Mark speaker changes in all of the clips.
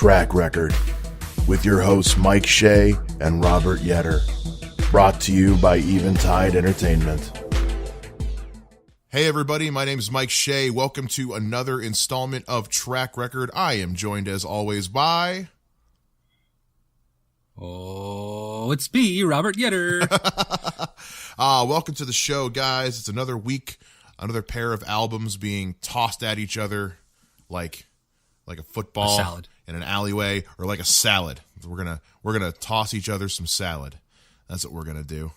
Speaker 1: Track Record with your hosts Mike Shea and Robert Yetter. Brought to you by Eventide Entertainment.
Speaker 2: Hey everybody, my name is Mike Shea. Welcome to another installment of Track Record. I am joined as always by...
Speaker 3: Oh, it's me, Robert Yetter.
Speaker 2: Welcome to the show, guys. It's another week, another pair of albums being tossed at each other like a football in an alleyway, or like a salad. We're gonna toss each other some salad. That's what we're gonna do.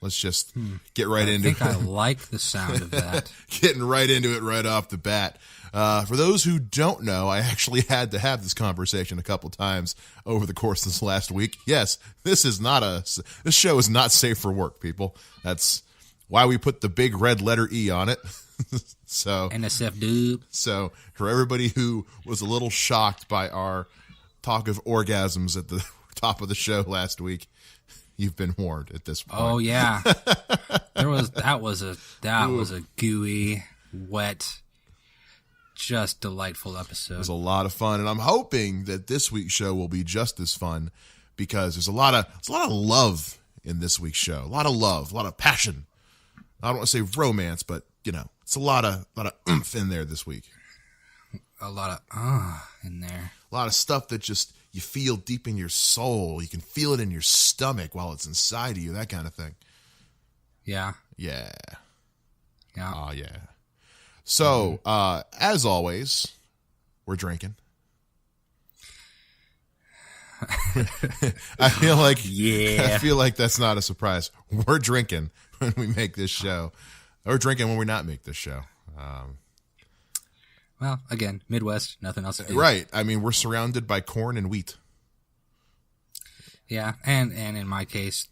Speaker 2: Let's just get right into it.
Speaker 3: I think I like the sound of that.
Speaker 2: Getting right into it right off the bat. For those who don't know, I actually had to have this conversation a couple times over the course of this last week. Yes, this show is not safe for work, people. That's why we put the big red letter E on it. So
Speaker 3: NSF dude.
Speaker 2: So for everybody who was a little shocked by our talk of orgasms at the top of the show last week, you've been warned at this point.
Speaker 3: Oh yeah. That was a gooey, wet, just delightful episode.
Speaker 2: It was a lot of fun, and I'm hoping that this week's show will be just as fun, because there's a lot of love in this week's show. A lot of love, a lot of passion. I don't want to say romance, but it's a lot of oomph in there this week.
Speaker 3: A lot of in there.
Speaker 2: A lot of stuff that just you feel deep in your soul. You can feel it in your stomach while it's inside of you, that kind of thing.
Speaker 3: Yeah.
Speaker 2: Yeah.
Speaker 3: Yeah.
Speaker 2: Oh, yeah. So, as always, we're drinking. I feel like that's not a surprise. We're drinking when we make this show. Or drinking when we not make this show.
Speaker 3: Well, again, Midwest, nothing else to do.
Speaker 2: Right. I mean, we're surrounded by corn and wheat.
Speaker 3: Yeah, and in my case,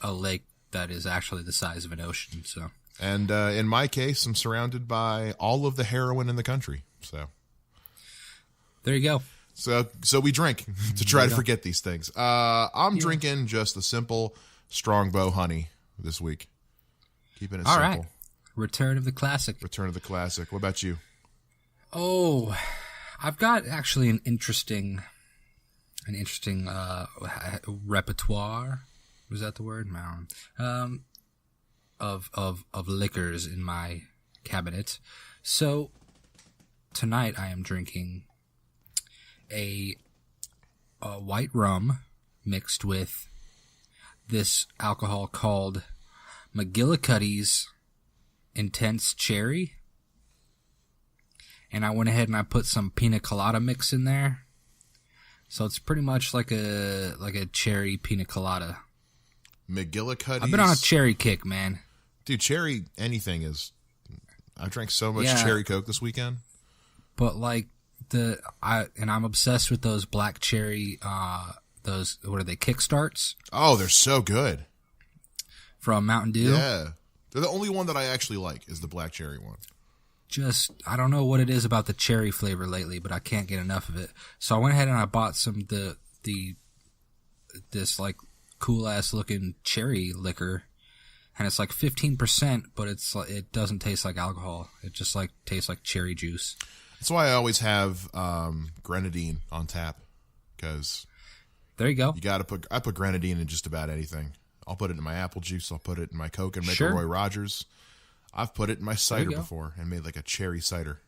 Speaker 3: a lake that is actually the size of an ocean. So.
Speaker 2: And in my case, I'm surrounded by all of the heroin in the country. So
Speaker 3: there you go.
Speaker 2: So we drink to try to forget these things. I'm drinking just the simple Strongbow honey this week. Keeping it simple.
Speaker 3: All right. Return of the classic.
Speaker 2: Return of the classic. What about you?
Speaker 3: Oh, I've got actually an interesting repertoire. Was that the word? Of liquors in my cabinet. So tonight I am drinking a white rum mixed with this alcohol called McGillicuddy's Intense Cherry. And I went ahead and I put some pina colada mix in there. So it's pretty much like a cherry pina colada.
Speaker 2: McGillicuddy's.
Speaker 3: I've been on a cherry kick, man.
Speaker 2: Dude, cherry anything is. I drank so much cherry Coke this weekend.
Speaker 3: But I'm obsessed with those black cherry. Those, what are they? Kickstarts.
Speaker 2: Oh, they're so good.
Speaker 3: From Mountain Dew.
Speaker 2: Yeah, they're the only one that I actually like is the black cherry one.
Speaker 3: I don't know what it is about the cherry flavor lately, but I can't get enough of it. So I went ahead and I bought some this like cool ass looking cherry liquor, and it's like 15%, but it doesn't taste like alcohol. It just like tastes like cherry juice.
Speaker 2: That's why I always have grenadine on tap, because
Speaker 3: there you go.
Speaker 2: I put grenadine in just about anything. I'll put it in my apple juice. I'll put it in my Coke and make a Roy Rogers. I've put it in my cider before and made like a cherry cider.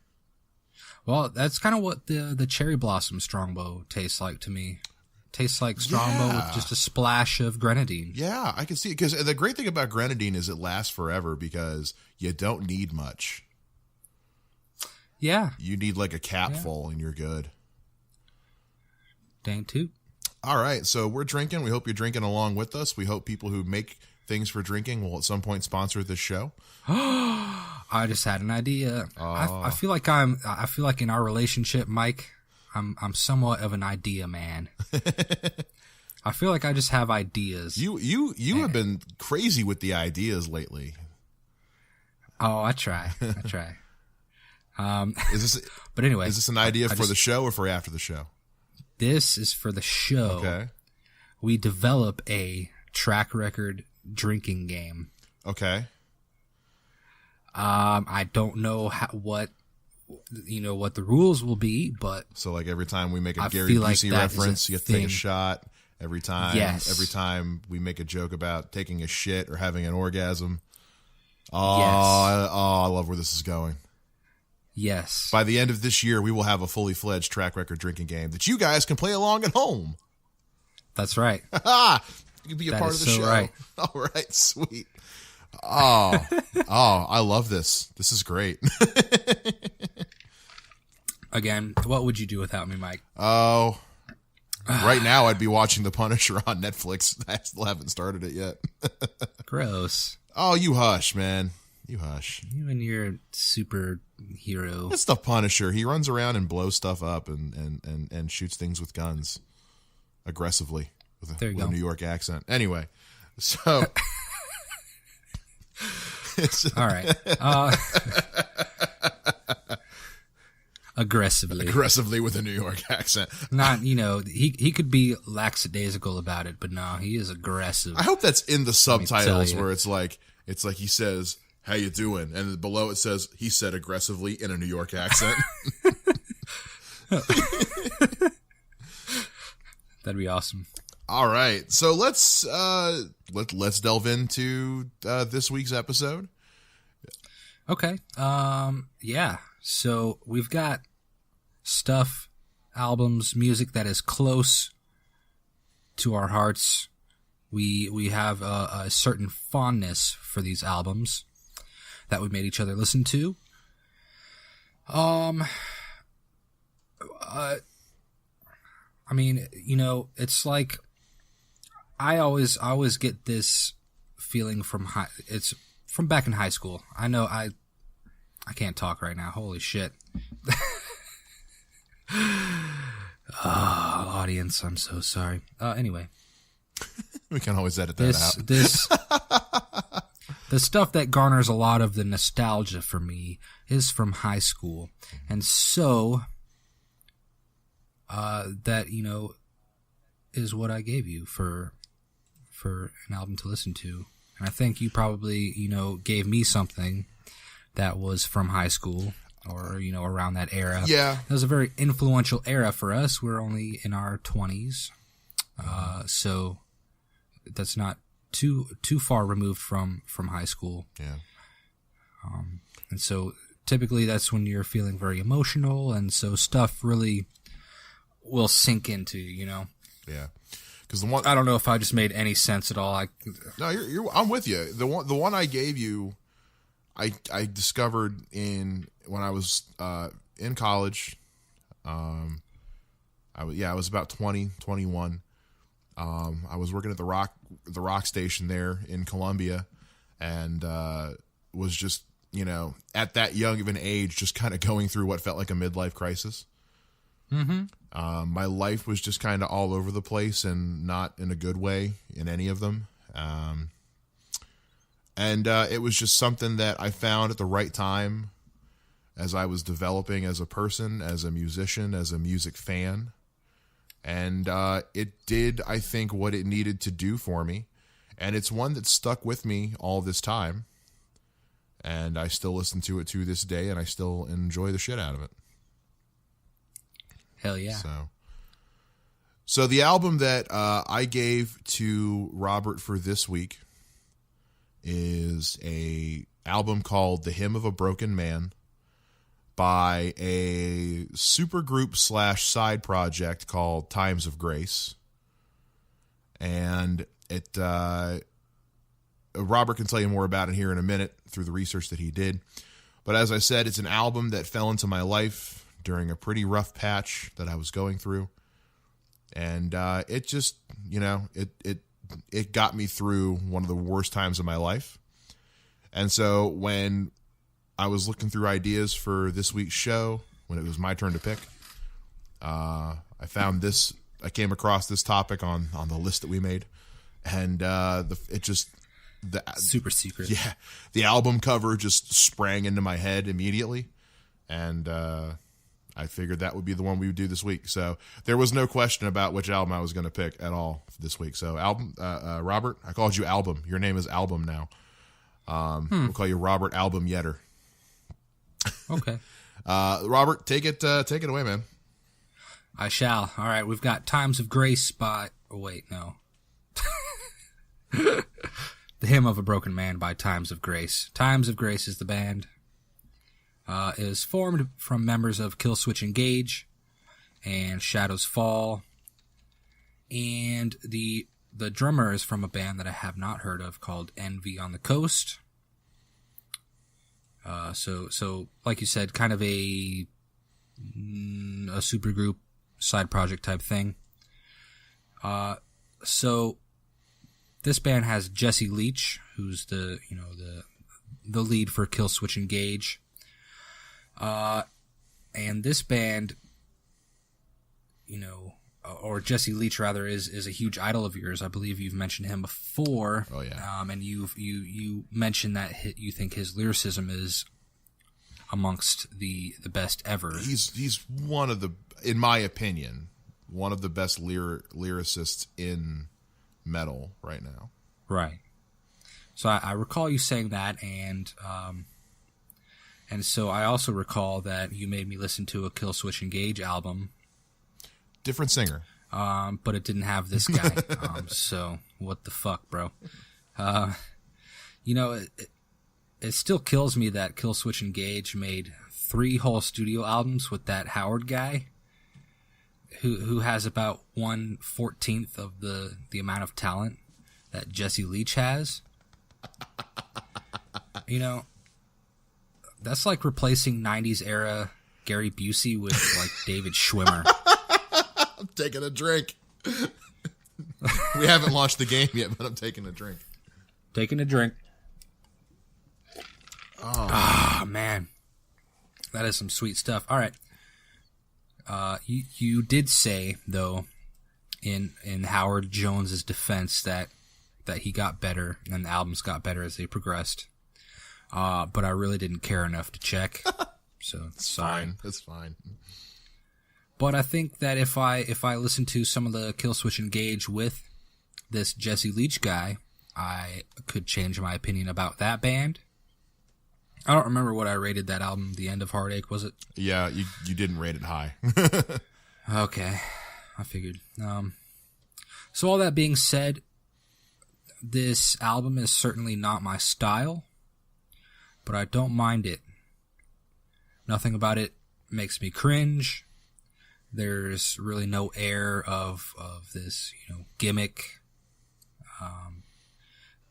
Speaker 3: Well, that's kind of what the cherry blossom Strongbow tastes like to me. Tastes like Strongbow with just a splash of grenadine.
Speaker 2: Yeah, I can see it. Because the great thing about grenadine is it lasts forever because you don't need much.
Speaker 3: Yeah.
Speaker 2: You need like a capful and you're good.
Speaker 3: Dang toot.
Speaker 2: All right, so we're drinking. We hope you're drinking along with us. We hope people who make things for drinking will at some point sponsor this show.
Speaker 3: I just had an idea. I feel like in our relationship, Mike, I'm somewhat of an idea man. I feel like I just have ideas.
Speaker 2: You have been crazy with the ideas lately.
Speaker 3: Oh, I try. But anyway,
Speaker 2: is this an idea for the show or for after the show?
Speaker 3: This is for the show.
Speaker 2: Okay.
Speaker 3: We develop a track record drinking game.
Speaker 2: Okay.
Speaker 3: I don't know what what the rules will be, but
Speaker 2: so like every time we make a Gary Busey reference, you have to take a shot. Every time we make a joke about taking a shit or having an orgasm. I love where this is going.
Speaker 3: Yes.
Speaker 2: By the end of this year, we will have a fully fledged track record drinking game that you guys can play along at home.
Speaker 3: That's right.
Speaker 2: You can be a part of the show. Right. All right, sweet. I love this. This is great.
Speaker 3: Again, what would you do without me, Mike?
Speaker 2: Oh, right now I'd be watching The Punisher on Netflix. I still haven't started it yet.
Speaker 3: Gross.
Speaker 2: Oh, you hush, man. You hush.
Speaker 3: You and your superhero.
Speaker 2: It's The Punisher. He runs around and blows stuff up and shoots things with guns aggressively with a New York accent. Anyway, so...
Speaker 3: All right. Aggressively
Speaker 2: with a New York accent.
Speaker 3: Not, he could be lackadaisical about it, but no, he is aggressive.
Speaker 2: I hope that's in the subtitles where it's like he says, "How you doing?" and below it says he said aggressively in a New York accent.
Speaker 3: That'd be awesome.
Speaker 2: All right, so let's delve into this week's episode.
Speaker 3: Okay. Yeah. So we've got stuff, albums, music that is close to our hearts. We have a certain fondness for these albums that we made each other listen to. I mean, it's like I always get this feeling it's from back in high school. I know I can't talk right now. Holy shit. Audience, I'm so sorry. Anyway.
Speaker 2: We can always edit that out.
Speaker 3: The stuff that garners a lot of the nostalgia for me is from high school. And so, that, is what I gave you for an album to listen to. And I think you probably, gave me something that was from high school or, around that era.
Speaker 2: Yeah.
Speaker 3: It was a very influential era for us. We're only in our 20s. So that's not too far removed from high school.
Speaker 2: Yeah.
Speaker 3: And so typically that's when you're feeling very emotional. And so stuff really will sink into,
Speaker 2: Yeah.
Speaker 3: Because I don't know if I just made any sense at all.
Speaker 2: No, I'm with you. The one I gave you, I discovered when I was in college. I was about 20, 21. I was working at the rock station there in Columbia, and was just at that young of an age, just kind of going through what felt like a midlife crisis.
Speaker 3: Mm-hmm.
Speaker 2: My life was just kind of all over the place and not in a good way in any of them. And it was just something that I found at the right time as I was developing as a person, as a musician, as a music fan. And it did, I think, what it needed to do for me. And it's one that stuck with me all this time. And I still listen to it to this day, and I still enjoy the shit out of it.
Speaker 3: Hell yeah.
Speaker 2: So the album that I gave to Robert for this week is a album called The Hymn of a Broken Man by a supergroup / side project called Times of Grace. And it Robert can tell you more about it here in a minute through the research that he did. But as I said, it's an album that fell into my life during a pretty rough patch that I was going through. And it just, it got me through one of the worst times of my life. And so when I was looking through ideas for this week's show, when it was my turn to pick, I came across this topic on the list that we made. And
Speaker 3: super secret.
Speaker 2: Yeah. The album cover just sprang into my head immediately. And I figured that would be the one we would do this week. So there was no question about which album I was going to pick at all this week. So Robert, I called you Album. Your name is Album now. We'll call you Robert Album Yetter.
Speaker 3: Okay.
Speaker 2: Robert, take it away, man.
Speaker 3: I shall. All right, we've got Times of Grace by... Oh, wait, no. The Hymn of a Broken Man by Times of Grace. Times of Grace is the band. It is formed from members of Killswitch Engage and Shadows Fall. And the drummer is from a band that I have not heard of called Envy on the Coast. So like you said, kind of a supergroup side project type thing. So this band has Jesse Leach, who's the lead for Killswitch Engage. And this band, or Jesse Leach rather, is a huge idol of yours. I believe you've mentioned him before.
Speaker 2: Oh yeah.
Speaker 3: And you mentioned that you think his lyricism is amongst the best ever.
Speaker 2: He's one of the, in my opinion, one of the best lyricists in metal right now.
Speaker 3: Right. So I recall you saying that, and so I also recall that you made me listen to a Killswitch Engage album.
Speaker 2: Different singer.
Speaker 3: But it didn't have this guy. So what the fuck, bro? It still kills me that Killswitch Engage made 3 whole studio albums with that Howard guy, who has about 1/14 of the amount of talent that Jesse Leach has. That's like replacing 90s era Gary Busey with like David Schwimmer.
Speaker 2: I'm taking a drink. We haven't launched the game yet, but I'm taking a drink.
Speaker 3: Taking a drink. Oh, man. That is some sweet stuff. All right. You did say, though, in Howard Jones's defense that he got better and the albums got better as they progressed. But I really didn't care enough to check. So
Speaker 2: it's fine. It's fine.
Speaker 3: But I think that if I listen to some of the Killswitch Engage with this Jesse Leach guy, I could change my opinion about that band. I don't remember what I rated that album, The End of Heartache, was it?
Speaker 2: Yeah, you didn't rate it high.
Speaker 3: Okay, I figured. So all that being said, this album is certainly not my style, but I don't mind it. Nothing about it makes me cringe. There's really no air of this, gimmick.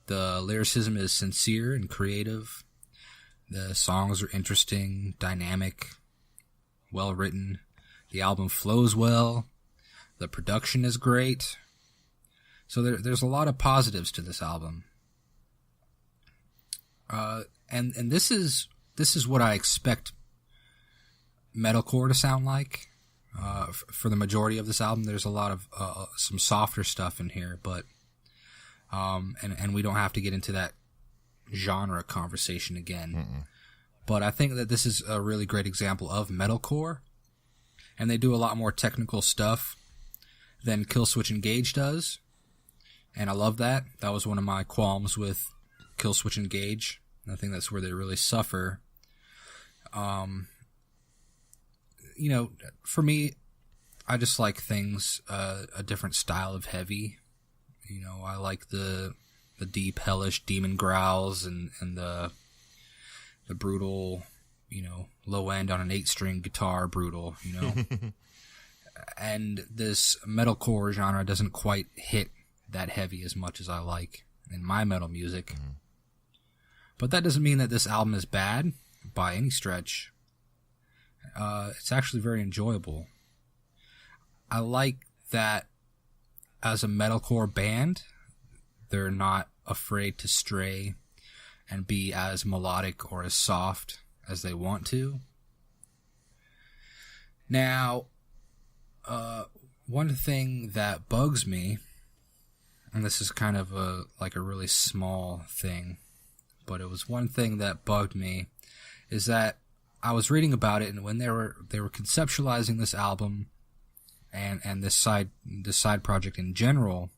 Speaker 3: The lyricism is sincere and creative. The songs are interesting, dynamic, well written. The album flows well. The production is great. So there's a lot of positives to this album. And this is what I expect metalcore to sound like. For the majority of this album, there's a lot of some softer stuff in here, but and we don't have to get into that genre conversation again. Mm-mm. But I think that this is a really great example of metalcore, and they do a lot more technical stuff than Killswitch Engage does, and I love that. That was one of my qualms with Killswitch Engage. I think that's where they really suffer. For me, I just like things, a different style of heavy. I like the deep, hellish demon growls and the brutal, low end on an 8-string guitar brutal, And this metalcore genre doesn't quite hit that heavy as much as I like in my metal music. Mm. But that doesn't mean that this album is bad by any stretch. It's actually very enjoyable. I like that as a metalcore band, they're not afraid to stray and be as melodic or as soft as they want to. Now, one thing that bugs me, and this is kind of a really small thing, but it was one thing that bugged me, is that I was reading about it, and when they were conceptualizing this album and this side project in general,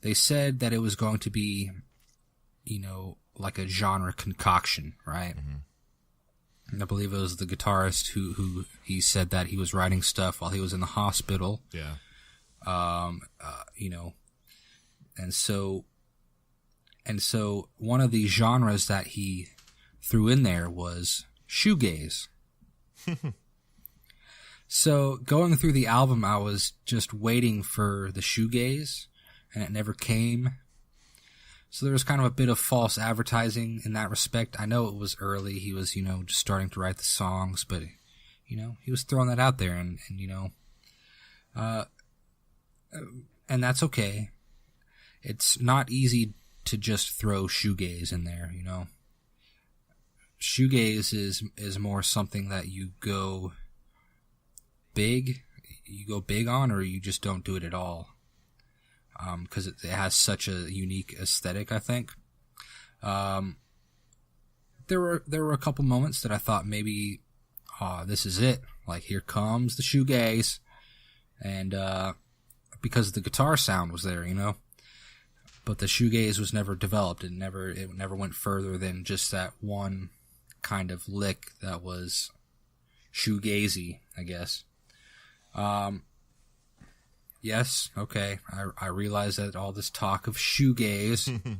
Speaker 3: they said that it was going to be, like a genre concoction, right? Mm-hmm. I believe it was the guitarist who he said that he was writing stuff while he was in the hospital.
Speaker 2: Yeah.
Speaker 3: You know, and so one of the genres that he threw in there was shoegaze. So going through the album, I was just waiting for the shoegaze, and it never came. So there was kind of a bit of false advertising in that respect. I know it was early. He was, just starting to write the songs, but, he was throwing that out there, and and that's okay. It's not easy to just throw shoegaze in there, Shoegaze is more something that you go big on, or you just don't do it at all. Because it has such a unique aesthetic, I think. There were a couple moments that I thought maybe, this is it. Like, here comes the shoegaze. And, because the guitar sound was there, But the shoegaze was never developed. It never went further than just that one kind of lick that was shoegazy, I guess. Yes, okay. I realize that all this talk of shoegaze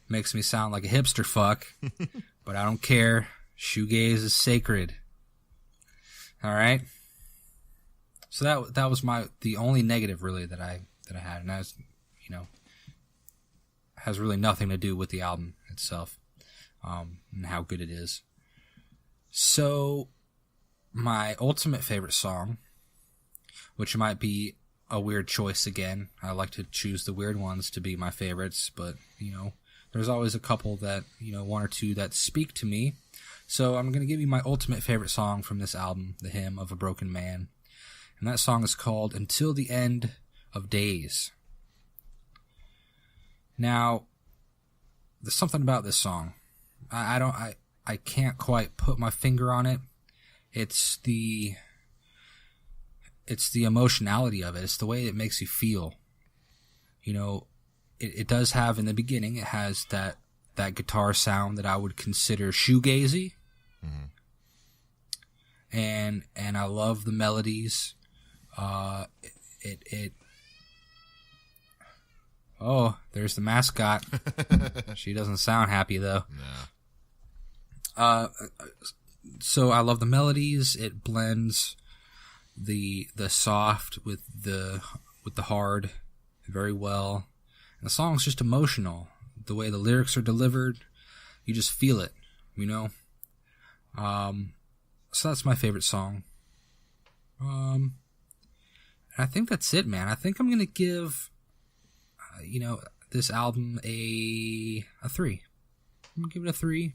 Speaker 3: makes me sound like a hipster fuck, but I don't care. Shoegaze is sacred. All right. So that was the only negative really that I had, and that's has really nothing to do with the album itself, and how good it is. So my ultimate favorite song, which might be a weird choice again. I like to choose the weird ones to be my favorites, but, there's always a couple that, one or two that speak to me. So I'm going to give you my ultimate favorite song from this album, The Hymn of a Broken Man. And that song is called Until the End of Days. Now, there's something about this song. I can't quite put my finger on it. It's the emotionality of it. It's the way it makes you feel. It does have, in the beginning, it has that guitar sound that I would consider shoegazy. Mm-hmm. And I love the melodies. Oh, there's the mascot. She doesn't sound happy though. No. So I love the melodies. It blends the soft with the hard very well. And the song's just emotional. The way the lyrics are delivered, you just feel it, So that's my favorite song. I think that's it, man. I think I'm gonna give, this album a 3. I'm gonna give it a 3.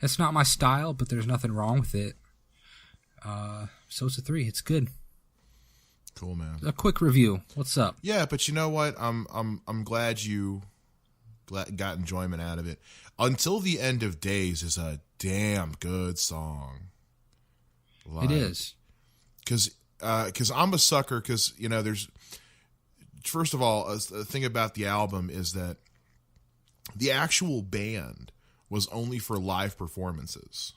Speaker 3: It's not my style, but there's nothing wrong with it. So it's a 3. It's good.
Speaker 2: Cool, man.
Speaker 3: A quick review. What's up?
Speaker 2: Yeah, but you know what? I'm glad you got enjoyment out of it. Until the End of Days is a damn good song.
Speaker 3: It is.
Speaker 2: Because I'm a sucker. Because there's, first of all, the thing about the album is that the actual band was only for live performances.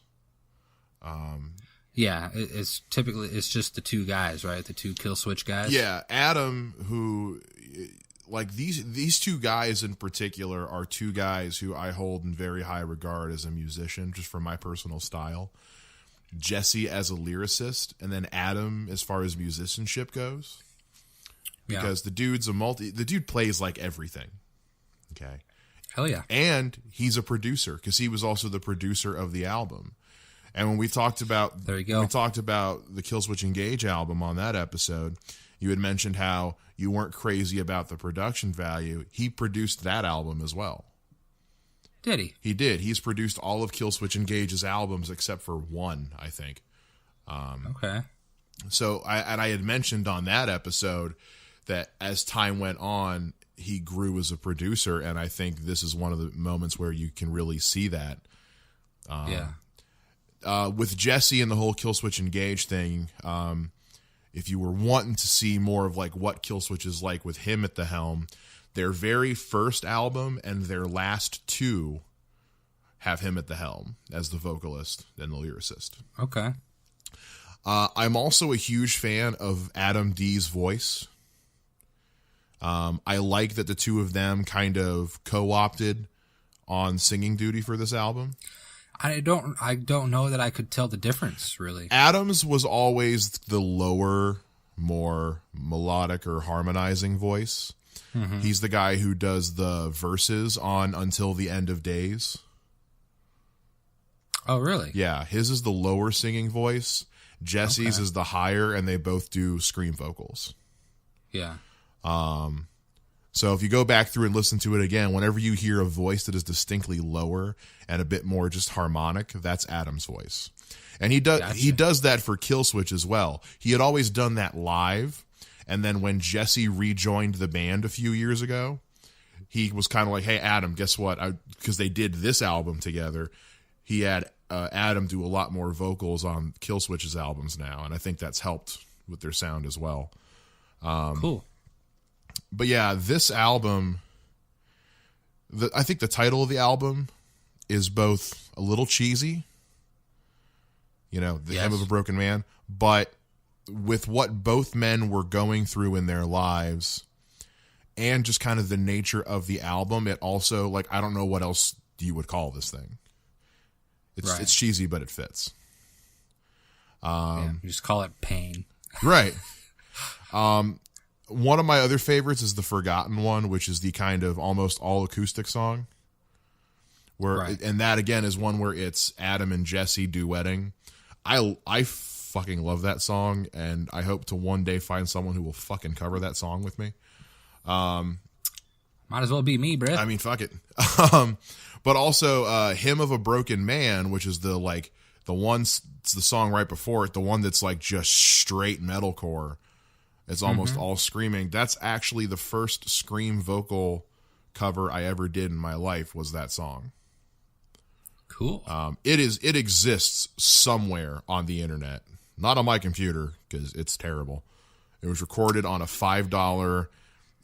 Speaker 3: Yeah, it's just the two guys, right? The two Killswitch guys.
Speaker 2: Yeah, Adam, who, like, these two guys in particular are two guys who I hold in very high regard as a musician, just from my personal style. Jesse as a lyricist, and then Adam as far as musicianship goes. Because the dude plays like everything. Okay.
Speaker 3: Hell yeah.
Speaker 2: And he's a producer, because he was also the producer of the album. And when we talked about the Killswitch Engage album on that episode, you had mentioned how you weren't crazy about the production value. He produced that album as well.
Speaker 3: Did he?
Speaker 2: He did. He's produced all of Killswitch Engage's albums except for one, I think.
Speaker 3: Okay.
Speaker 2: So I had mentioned on that episode that as time went on, he grew as a producer, and I think this is one of the moments where you can really see that. With Jesse and the whole Killswitch Engage thing, if you were wanting to see more of like what Killswitch is like with him at the helm, their very first album and their last two have him at the helm as the vocalist and the lyricist.
Speaker 3: Okay.
Speaker 2: I'm also a huge fan of Adam D's voice. I like that the two of them kind of co-opted on singing duty for this album.
Speaker 3: I don't know that I could tell the difference, really.
Speaker 2: Adam's was always the lower, more melodic or harmonizing voice. Mm-hmm. He's the guy who does the verses on Until the End of Days.
Speaker 3: Oh, really?
Speaker 2: Yeah, his is the lower singing voice. Jesse's is the higher, and they both do scream vocals.
Speaker 3: Yeah.
Speaker 2: So if you go back through and listen to it again, whenever you hear a voice that is distinctly lower and a bit more just harmonic, that's Adam's voice. And he does that for Killswitch as well. He had always done that live, and then when Jesse rejoined the band a few years ago, he was kind of like, "Hey, Adam, guess what? Because they did this album together, he had Adam do a lot more vocals on Killswitch's albums now, and I think that's helped with their sound as well."
Speaker 3: Cool.
Speaker 2: But yeah, this album, I think the title of the album is both a little cheesy, The Hymn of a Broken Man, but with what both men were going through in their lives and just kind of the nature of the album, it also, like, I don't know what else you would call this thing. It's cheesy, but it fits.
Speaker 3: You just call it Pain.
Speaker 2: Right. One of my other favorites is the Forgotten One, which is the kind of almost all acoustic song. And that again is one where it's Adam and Jesse duetting. I fucking love that song, and I hope to one day find someone who will fucking cover that song with me.
Speaker 3: Might as well be me, bro.
Speaker 2: I mean, fuck it. But also, Hymn of a Broken Man, which is it's the song right before it, the one that's like just straight metalcore. It's almost all screaming. That's actually the first scream vocal cover I ever did in my life, was that song.
Speaker 3: Cool.
Speaker 2: It exists somewhere on the internet, not on my computer because it's terrible. It was recorded on a $5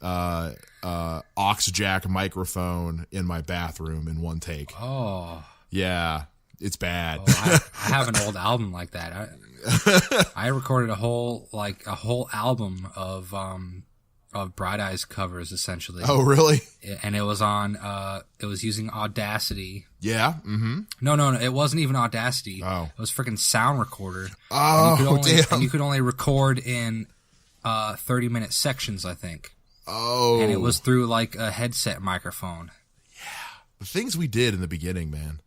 Speaker 2: aux jack microphone in my bathroom in one take.
Speaker 3: Oh,
Speaker 2: yeah, it's bad.
Speaker 3: I have an old album like that. I recorded a whole album of Bright Eyes covers, essentially.
Speaker 2: Oh, really?
Speaker 3: And it was it was using Audacity.
Speaker 2: Yeah. Mm-hmm.
Speaker 3: No, it wasn't even Audacity.
Speaker 2: Oh.
Speaker 3: It was freaking Sound Recorder.
Speaker 2: Oh, damn.
Speaker 3: And you could only record in 30-minute sections, I think.
Speaker 2: Oh.
Speaker 3: And it was through like a headset microphone.
Speaker 2: Yeah. The things we did in the beginning, man.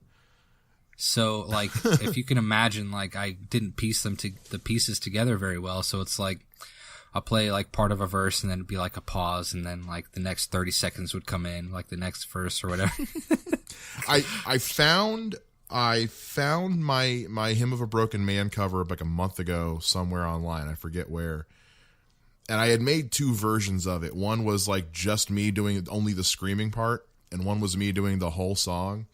Speaker 3: So, like, if you can imagine, like, I didn't piece the pieces together very well. So it's like, I'll play like part of a verse and then it'd be like a pause, and then like the next 30 seconds would come in, like the next verse or whatever.
Speaker 2: I found my Hymn of a Broken Man cover like a month ago somewhere online. I forget where. And I had made two versions of it. One was like just me doing only the screaming part, and one was me doing the whole song.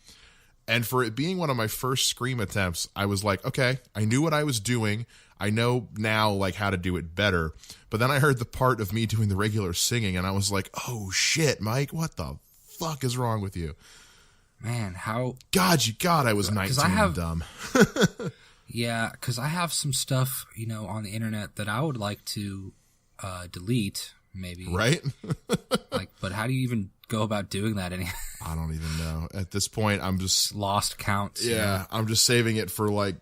Speaker 2: And for it being one of my first scream attempts, I was like, okay, I knew what I was doing. I know now like how to do it better. But then I heard the part of me doing the regular singing, and I was like, oh shit, Mike, what the fuck is wrong with you?
Speaker 3: Man, how...
Speaker 2: God, I was 19 and dumb.
Speaker 3: Yeah, because I have some stuff, on the internet that I would like to delete, maybe.
Speaker 2: Right?
Speaker 3: But how do you even go about doing that?
Speaker 2: I don't even know. At this point, I'm just...
Speaker 3: Lost counts.
Speaker 2: Yeah, I'm just saving it for like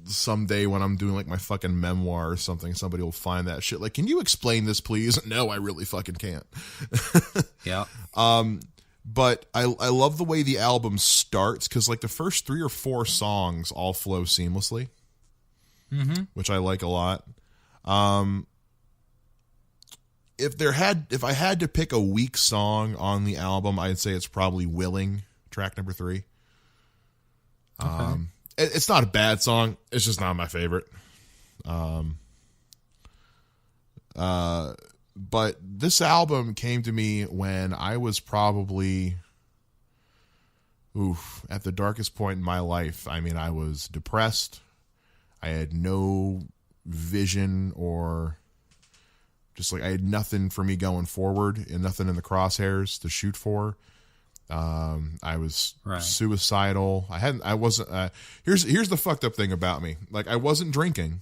Speaker 2: someday when I'm doing like my fucking memoir or something. Somebody will find that shit. Like, can you explain this, please? No, I really fucking can't.
Speaker 3: Yeah.
Speaker 2: But I love the way the album starts, because like the first 3 or 4 songs all flow seamlessly, which I like a lot. If I had to pick a weak song on the album, I'd say it's probably Willing, track number 3.
Speaker 3: Okay.
Speaker 2: It's not a bad song. It's just not my favorite. But this album came to me when I was probably, at the darkest point in my life. I mean, I was depressed. I had no vision, or just like I had nothing for me going forward and nothing in the crosshairs to shoot for. I was suicidal. I wasn't, here's the fucked up thing about me. Like, I wasn't drinking.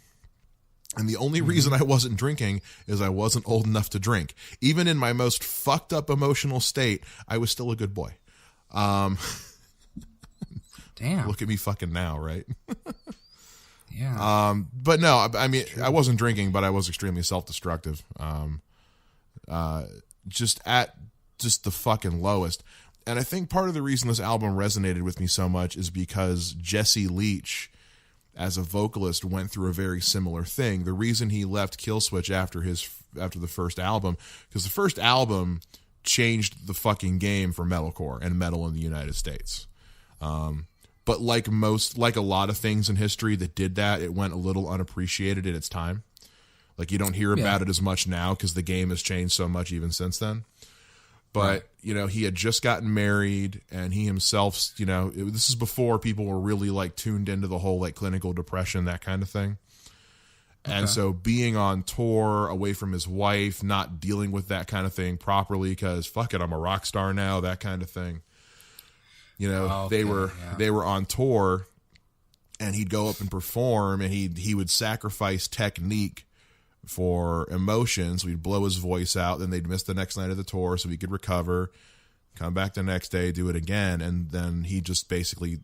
Speaker 2: And the only reason I wasn't drinking is I wasn't old enough to drink. Even in my most fucked up emotional state, I was still a good boy.
Speaker 3: Damn.
Speaker 2: Look at me fucking now, right?
Speaker 3: Yeah.
Speaker 2: But no, I mean, I wasn't drinking, but I was extremely self-destructive. Just at the fucking lowest. And I think part of the reason this album resonated with me so much is because Jesse Leach, as a vocalist, went through a very similar thing. The reason he left Killswitch after the first album, because the first album changed the fucking game for metalcore and metal in the United States. But like a lot of things in history that did that, it went a little unappreciated in its time. Like, you don't hear about it as much now because the game has changed so much even since then. But, you know, he had just gotten married, and he himself, you know, this is before people were really, like, tuned into the whole, like, clinical depression, that kind of thing. Okay. And so being on tour, away from his wife, not dealing with that kind of thing properly because, fuck it, I'm a rock star now, that kind of thing. You know, they were on tour, and he'd go up and perform, and he would sacrifice technique for emotions. We'd blow his voice out, then they'd miss the next night of the tour so he could recover, come back the next day, do it again, and then he just basically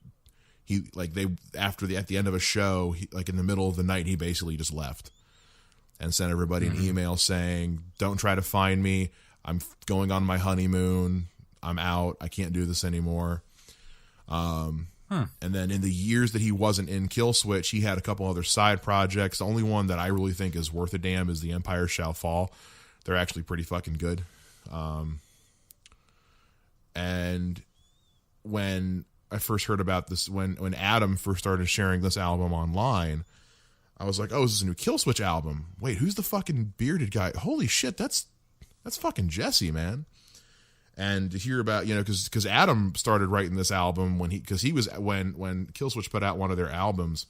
Speaker 2: at the end of a show, like in the middle of the night, he basically just left and sent everybody an email saying, "Don't try to find me. I'm going on my honeymoon. I'm out. I can't do this anymore." And then in the years that he wasn't in Killswitch, he had a couple other side projects. The only one that I really think is worth a damn is The Empire Shall Fall. They're actually pretty fucking good. And when I first heard about this, when Adam first started sharing this album online, I was like, oh, this is a new Killswitch album. Wait, who's the fucking bearded guy? Holy shit, that's fucking Jesse, man. And to hear about, you know, because Adam started writing this album when Killswitch put out one of their albums,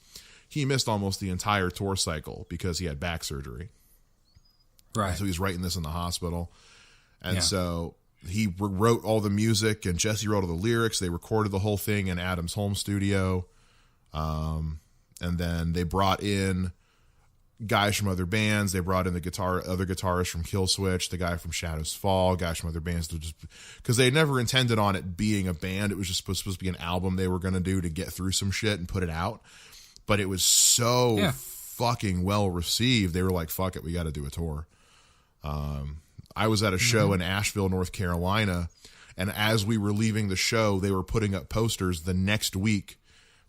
Speaker 2: he missed almost the entire tour cycle because he had back surgery. Right. And so he's writing this in the hospital. And so he wrote all the music, and Jesse wrote all the lyrics. They recorded the whole thing in Adam's home studio. And then they brought in guys from other bands. They brought in other guitarists from Killswitch, the guy from Shadows Fall, guys from other bands, because they never intended on it being a band. It was just supposed to be an album they were going to do to get through some shit and put it out. But it was so fucking well received. They were like, fuck it, we got to do a tour. I was at a show in Asheville, North Carolina, and as we were leaving the show, they were putting up posters. The next week,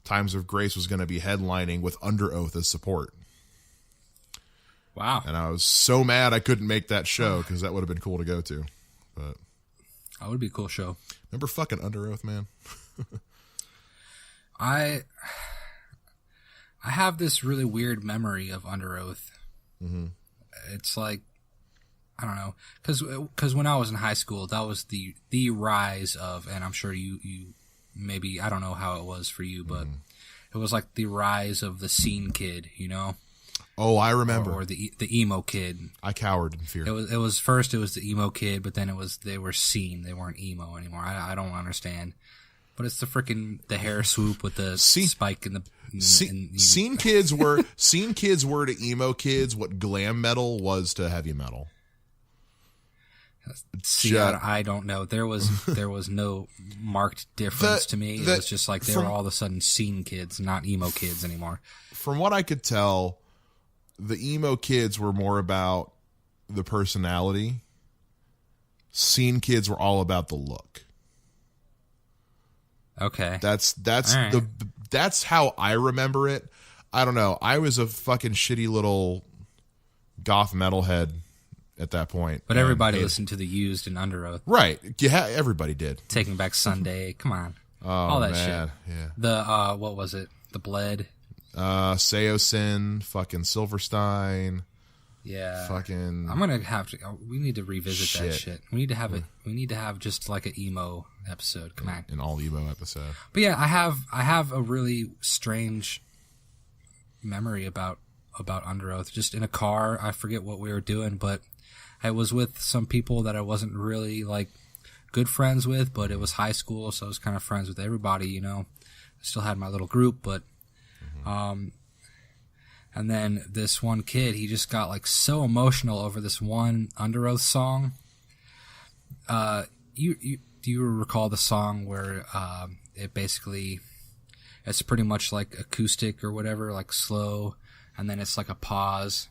Speaker 2: Times of Grace was going to be headlining with Under Oath as support.
Speaker 3: Wow.
Speaker 2: And I was so mad I couldn't make that show because that would have been cool to go to. But
Speaker 3: that would be a cool show.
Speaker 2: Remember fucking Under Oath, man?
Speaker 3: I have this really weird memory of Under Oath. Mm-hmm. It's like, I don't know, because when I was in high school, that was the rise of, and I'm sure you maybe, I don't know how it was for you, but it was like the rise of the scene kid, you know?
Speaker 2: Oh, I remember.
Speaker 3: Or the emo kid.
Speaker 2: I cowered in fear.
Speaker 3: It was first the emo kid, but then they were scene. They weren't emo anymore. I don't understand. But it's the hair swoop with the spike in the
Speaker 2: scene kids were to emo kids what glam metal was to heavy metal.
Speaker 3: See, I don't know. There was no marked difference to me. It was just like they were all of a sudden scene kids, not emo kids anymore.
Speaker 2: From what I could tell, the emo kids were more about the personality. Scene kids were all about the look.
Speaker 3: Okay.
Speaker 2: That's
Speaker 3: right.
Speaker 2: That's how I remember it. I don't know. I was a fucking shitty little goth metalhead at that point.
Speaker 3: But everybody listened to the Used and Under Oath.
Speaker 2: Right. Yeah, everybody did.
Speaker 3: Taking Back Sunday. Come on.
Speaker 2: Oh,
Speaker 3: all that
Speaker 2: man.
Speaker 3: shit. Yeah.
Speaker 2: The
Speaker 3: what was it? The Bled.
Speaker 2: Seosin, fucking Silverstein.
Speaker 3: Yeah.
Speaker 2: Fucking.
Speaker 3: I'm gonna have to. We need to revisit that shit. We need to have it. We need to have just like an emo episode. Come on.
Speaker 2: An all emo episode.
Speaker 3: But yeah, I have a really strange memory about Under Oath. Just in a car, I forget what we were doing, but I was with some people that I wasn't really like good friends with, but it was high school, so I was kind of friends with everybody, you know. I still had my little group, but, and then this one kid, he just got like so emotional over this one Under Oath song. Do you recall the song where, it basically, it's pretty much like acoustic or whatever, like slow, and then it's like a pause,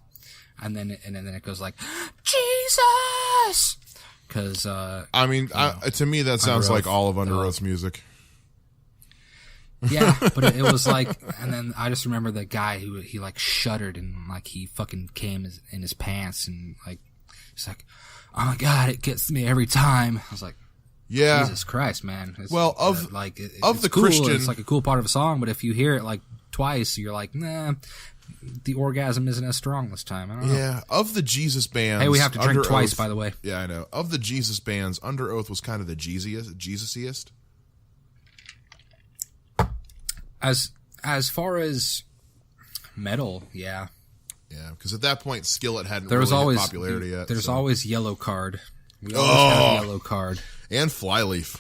Speaker 3: and then it goes like, Jesus! Because,
Speaker 2: I mean, to me, that sounds like all of Under Oath's music.
Speaker 3: Yeah, but it was like, and then I just remember the guy who, he like shuddered and like he fucking came in his pants and like, he's like, oh my God, it gets me every time. I was like,
Speaker 2: yeah,
Speaker 3: Jesus Christ, man. It's,
Speaker 2: well,
Speaker 3: it's
Speaker 2: the
Speaker 3: cool.
Speaker 2: Christian,
Speaker 3: it's like a cool part of a song, but if you hear it like twice, you're like, nah, the orgasm isn't as strong this time. I don't know.
Speaker 2: Yeah, of the Jesus bands.
Speaker 3: Hey, we have to drink
Speaker 2: Under
Speaker 3: twice,
Speaker 2: Oath,
Speaker 3: by the way.
Speaker 2: Yeah, I know. Of the Jesus bands, Under Oath was kind of the Jesusiest.
Speaker 3: As far as metal, yeah.
Speaker 2: Yeah, because at that point, Skillet hadn't
Speaker 3: There was
Speaker 2: really
Speaker 3: always
Speaker 2: hit popularity yet.
Speaker 3: There's
Speaker 2: so.
Speaker 3: always Yellow Card. We always had Yellow Card.
Speaker 2: And Flyleaf.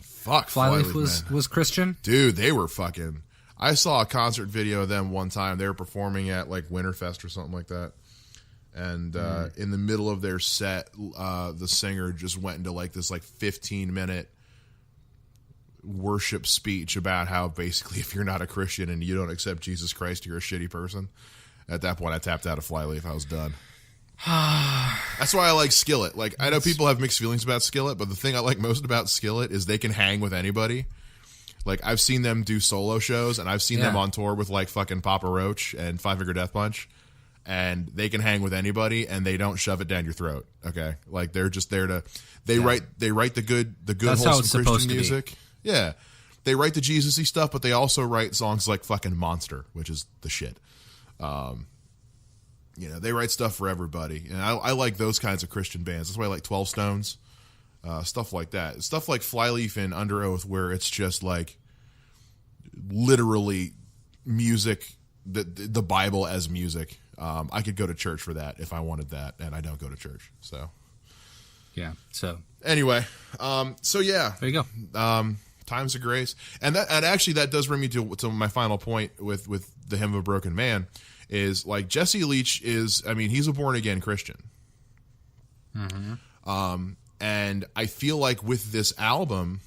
Speaker 2: Fuck,
Speaker 3: Flyleaf
Speaker 2: man.
Speaker 3: was Christian?
Speaker 2: Dude, they were fucking... I saw a concert video of them one time. They were performing at like Winterfest or something like that. And in the middle of their set, the singer just went into like this like 15-minute worship speech about how basically if you're not a Christian and you don't accept Jesus Christ, you're a shitty person. At that point, I tapped out of Flyleaf. I was done. That's why I like Skillet. Like, I know people have mixed feelings about Skillet, but the thing I like most about Skillet is they can hang with anybody. Like, I've seen them do solo shows, and I've seen them on tour with, like, fucking Papa Roach and Five Finger Death Punch, and they can hang with anybody, and they don't shove it down your throat, okay? Like, they're just there to... They write the good
Speaker 3: That's
Speaker 2: wholesome Christian music. Yeah. They write the Jesus-y stuff, but they also write songs like fucking Monster, which is the shit. You know, they write stuff for everybody, and I like those kinds of Christian bands. That's why I like 12 Stones. Stuff like that. Stuff like Flyleaf and Under Oath, where it's just like literally music, the Bible as music. I could go to church for that if I wanted that, and I don't go to church. So,
Speaker 3: yeah. So
Speaker 2: anyway, so yeah,
Speaker 3: there you go.
Speaker 2: Times of Grace, and actually that does bring me to my final point with the Hymn of a Broken Man. Is like Jesse Leach is, I mean, he's a born again Christian. Mm-hmm. And I feel like with this album,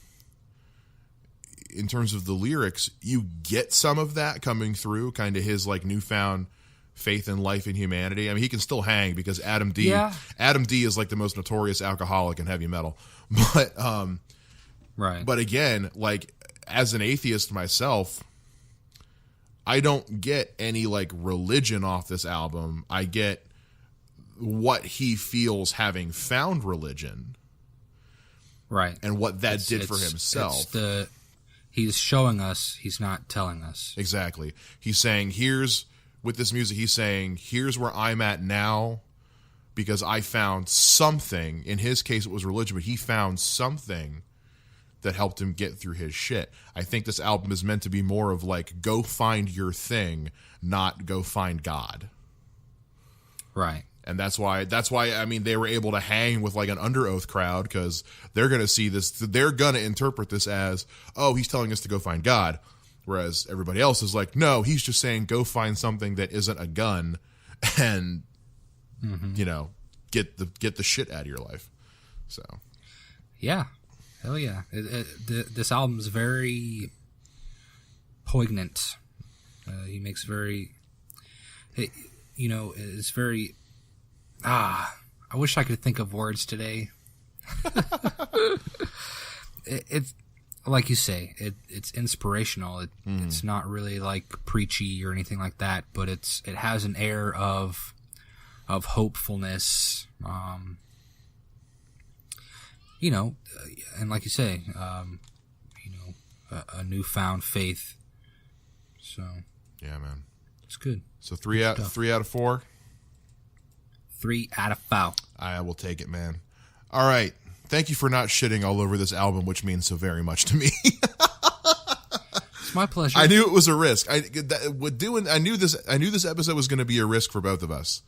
Speaker 2: in terms of the lyrics, you get some of that coming through, kind of his like newfound faith in life and humanity. I mean, he can still hang because Adam D is like the most notorious alcoholic in heavy metal. But
Speaker 3: right.
Speaker 2: But again, like as an atheist myself, I don't get any like religion off this album. I get what he feels having found religion.
Speaker 3: Right.
Speaker 2: And what that did for himself.
Speaker 3: He's showing us, he's not telling us.
Speaker 2: Exactly. He's saying, with this music, he's saying, here's where I'm at now because I found something. In his case, it was religion, but he found something that helped him get through his shit. I think this album is meant to be more of like, go find your thing, not go find God.
Speaker 3: Right.
Speaker 2: And that's why, I mean, they were able to hang with like an Under Oath crowd because they're going to see this, they're going to interpret this as, oh, he's telling us to go find God. Whereas everybody else is like, no, he's just saying go find something that isn't a gun and, you know, get the shit out of your life. So.
Speaker 3: Yeah. Hell yeah. This album's very poignant. He makes it's very... I wish I could think of words today. It's like you say, it's inspirational. It's not really like preachy or anything like that, but it has an air of hopefulness. And like you say, a newfound faith. So
Speaker 2: yeah, man,
Speaker 3: it's good.
Speaker 2: So 3 out of 4.
Speaker 3: 3 out of 5.
Speaker 2: I will take it, man. All right. Thank you for not shitting all over this album, which means so very much to me.
Speaker 3: It's my pleasure.
Speaker 2: I knew it was a risk. I knew this episode was going to be a risk for both of us.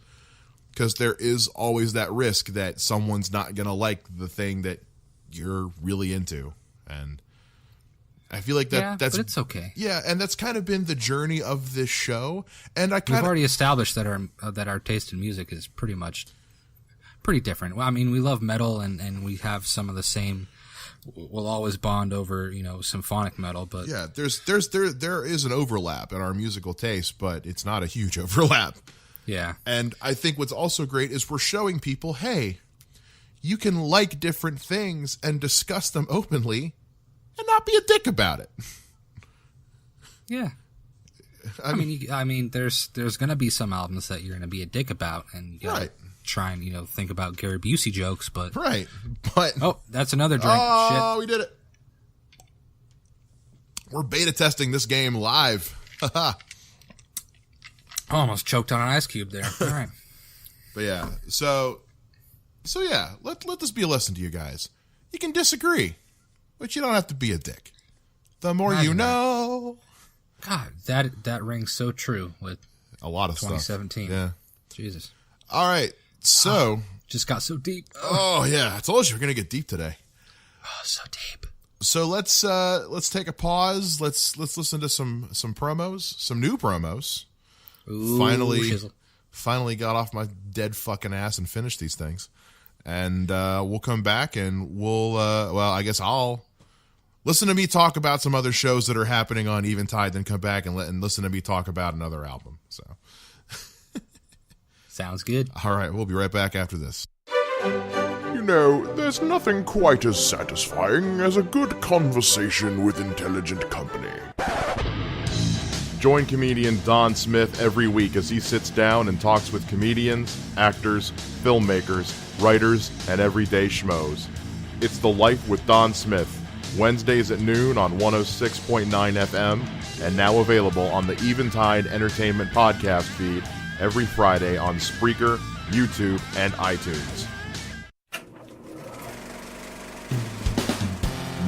Speaker 2: because there is always that risk that someone's not going to like the thing that you're really into. And I feel like that's
Speaker 3: but it's okay.
Speaker 2: Yeah, and that's kind of been the journey of this show. And
Speaker 3: we've already established that our taste in music is pretty different. Well, I mean, we love metal and we have some of the same. We'll always bond over, symphonic metal, but
Speaker 2: yeah, there is an overlap in our musical taste, but it's not a huge overlap.
Speaker 3: Yeah.
Speaker 2: And I think what's also great is we're showing people, hey, you can like different things and discuss them openly and not be a dick about it.
Speaker 3: Yeah. I mean, there's going to be some albums that you're going to be a dick about, and you
Speaker 2: right.
Speaker 3: Try and think about Gary Busey jokes, but
Speaker 2: right. But
Speaker 3: that's another drink.
Speaker 2: Oh,
Speaker 3: Shit.
Speaker 2: We did it. We're beta testing this game live.
Speaker 3: I almost choked on an ice cube there. All right.
Speaker 2: But yeah, so yeah, let this be a lesson to you guys. You can disagree, but you don't have to be a dick. The more you know.
Speaker 3: God, that rings so true with
Speaker 2: a lot of
Speaker 3: 2017.
Speaker 2: Stuff. Yeah.
Speaker 3: Jesus.
Speaker 2: All right. So
Speaker 3: just got so deep.
Speaker 2: Oh yeah, I told you we're gonna get deep today.
Speaker 3: Oh, so deep.
Speaker 2: So let's take a pause. Let's listen to some promos, some new promos.
Speaker 3: Ooh,
Speaker 2: finally got off my dead fucking ass and finished these things. And we'll come back and we'll I guess I'll listen to me talk about some other shows that are happening on Eventide, then come back and listen to me talk about another album. So
Speaker 3: sounds good.
Speaker 2: All right, we'll be right back after this.
Speaker 1: You know, there's nothing quite as satisfying as a good conversation with intelligent company. Join comedian Don Smith every week as he sits down and talks with comedians, actors, filmmakers, writers, and everyday schmoes. It's The Life with Don Smith, Wednesdays at noon on 106.9 FM, and now available on the Eventide Entertainment podcast feed every Friday on Spreaker, YouTube, and iTunes.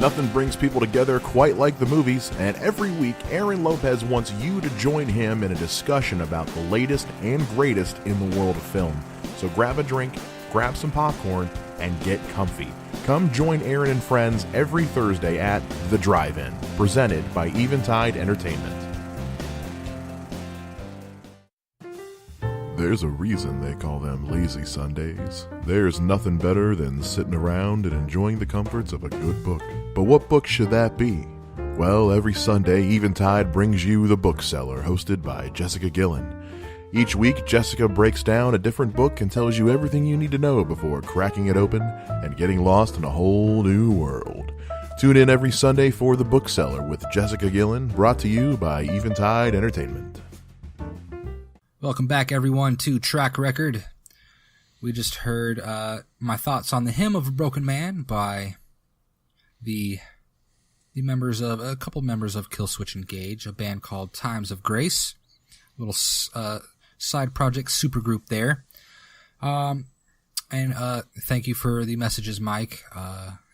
Speaker 1: Nothing brings people together quite like the movies, and every week Aaron Lopez wants you to join him in a discussion about the latest and greatest in the world of film. So grab a drink, grab some popcorn, and get comfy. Come join Aaron and friends every Thursday at The Drive-In, presented by Eventide Entertainment. There's a reason they call them lazy Sundays. There's nothing better than sitting around and enjoying the comforts of a good book. But what book should that be? Well, every Sunday, Eventide brings you The Bookseller, hosted by Jessica Gillen. Each week, Jessica breaks down a different book and tells you everything you need to know before cracking it open and getting lost in a whole new world. Tune in every Sunday for The Bookseller with Jessica Gillen, brought to you by Eventide Entertainment.
Speaker 3: Welcome back, everyone, to Track Record. We just heard my thoughts on the Hymn of a Broken Man by the members of a couple members of Killswitch Engage, a band called Times of Grace, a little side project supergroup there. And thank you for the messages, Mike,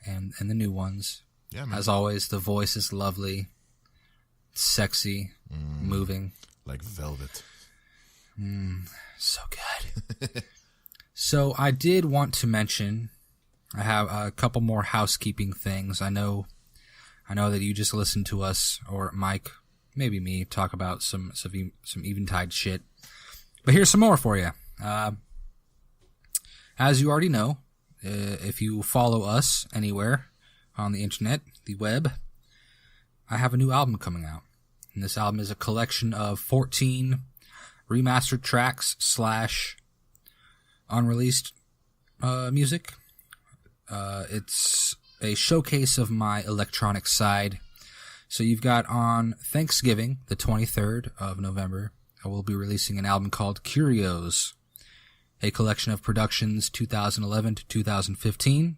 Speaker 3: and the new ones.
Speaker 2: Yeah, man.
Speaker 3: As always, the voice is lovely, sexy, moving,
Speaker 2: like velvet.
Speaker 3: So good. So I did want to mention, I have a couple more housekeeping things. I know that you just listened to us, or Mike, maybe me, talk about some Eventide shit. But here's some more for you. As you already know, if you follow us anywhere on the internet, the web, I have a new album coming out. And this album is a collection of 14 remastered tracks / unreleased music. It's a showcase of my electronic side. So you've got on Thanksgiving, the 23rd of November, I will be releasing an album called Curios, a collection of productions 2011 to 2015.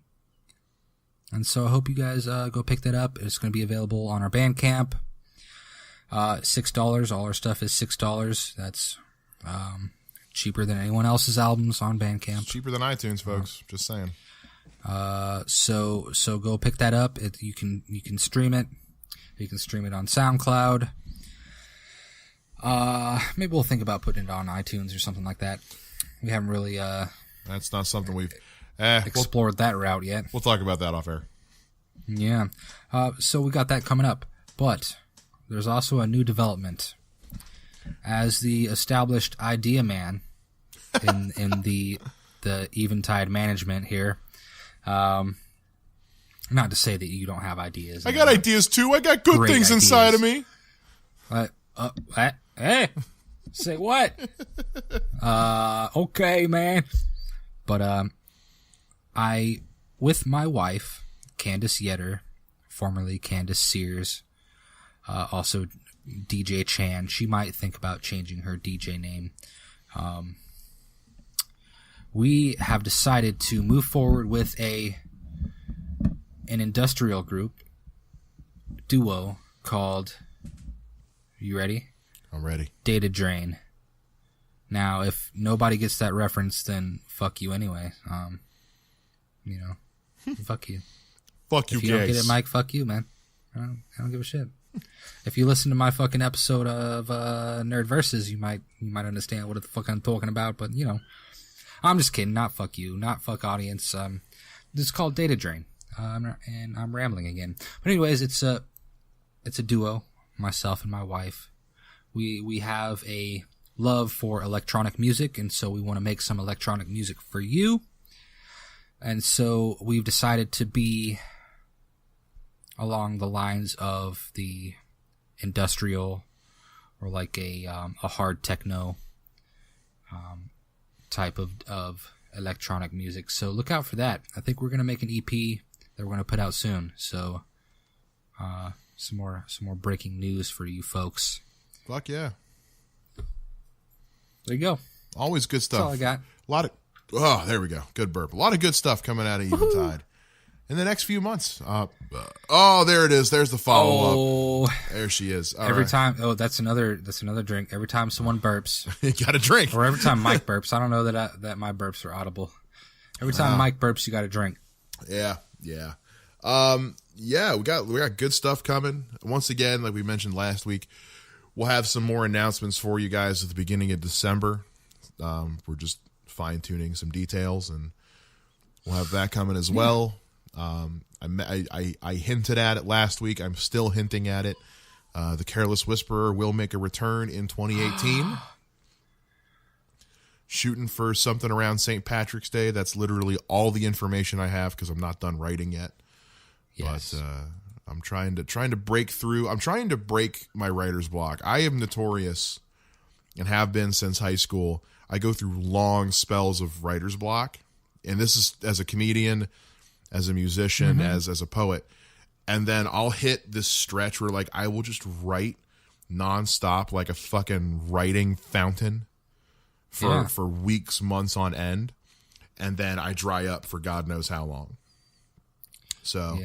Speaker 3: And so I hope you guys go pick that up. It's going to be available on our Bandcamp. $6. All our stuff is $6. That's cheaper than anyone else's albums on Bandcamp.
Speaker 2: It's cheaper than iTunes, folks. Just saying.
Speaker 3: So go pick that up. You can stream it. You can stream it on SoundCloud. Maybe we'll think about putting it on iTunes or something like that. We haven't really
Speaker 2: that's not something we've
Speaker 3: explored that route yet.
Speaker 2: We'll talk about that off air.
Speaker 3: Yeah. So we got that coming up. But there's also a new development. As the established idea man in the Eventide management here, not to say that you don't have ideas.
Speaker 2: I got ideas too. I got good things inside of me.
Speaker 3: Hey, say what? Okay, man. But I, with my wife, Candace Yetter, formerly Candace Sears, also DJ Chan. She might think about changing her DJ name. We have decided to move forward with an industrial group duo called, you ready?
Speaker 2: I'm ready.
Speaker 3: Data Drain. Now, if nobody gets that reference, then fuck you anyway. Fuck you.
Speaker 2: Fuck you,
Speaker 3: If you don't get it, Mike, fuck you, man. I don't give a shit. If you listen to my fucking episode of Nerd Versus, you might understand what the fuck I'm talking about. But I'm just kidding. Not fuck you. Not fuck audience. This is called Data Drain. And I'm rambling again. But anyways, it's a duo. Myself and my wife. We have a love for electronic music, and so we want to make some electronic music for you. And so we've decided to be along the lines of the industrial or like a hard techno type of electronic music. So look out for that. I think we're going to make an EP that we're going to put out soon. So some more breaking news for you folks.
Speaker 2: Fuck yeah.
Speaker 3: There you go.
Speaker 2: Always good stuff.
Speaker 3: That's all I got.
Speaker 2: A lot of there we go. Good burp. A lot of good stuff coming out of Eventide in the next few months. There it is. There's the follow up. There she is.
Speaker 3: Every time. Oh, that's another drink. Every time someone burps,
Speaker 2: you got a drink.
Speaker 3: Or every time Mike burps. I don't know that my burps are audible. Every time Mike burps, you got a drink.
Speaker 2: Yeah. We got good stuff coming. Once again, like we mentioned last week, we'll have some more announcements for you guys at the beginning of December. We're just fine-tuning some details, and we'll have that coming as well. I hinted at it last week. I'm still hinting at it. The Careless Whisperer will make a return in 2018. Shooting for something around St. Patrick's Day. That's literally all the information I have because I'm not done writing yet. Yes. But I'm trying to break through. I'm trying to break my writer's block. I am notorious and have been since high school. I go through long spells of writer's block. And this is as a comedian, as a musician, as a poet. And then I'll hit this stretch where like I will just write nonstop like a fucking writing fountain for weeks, months on end. And then I dry up for God knows how long. So,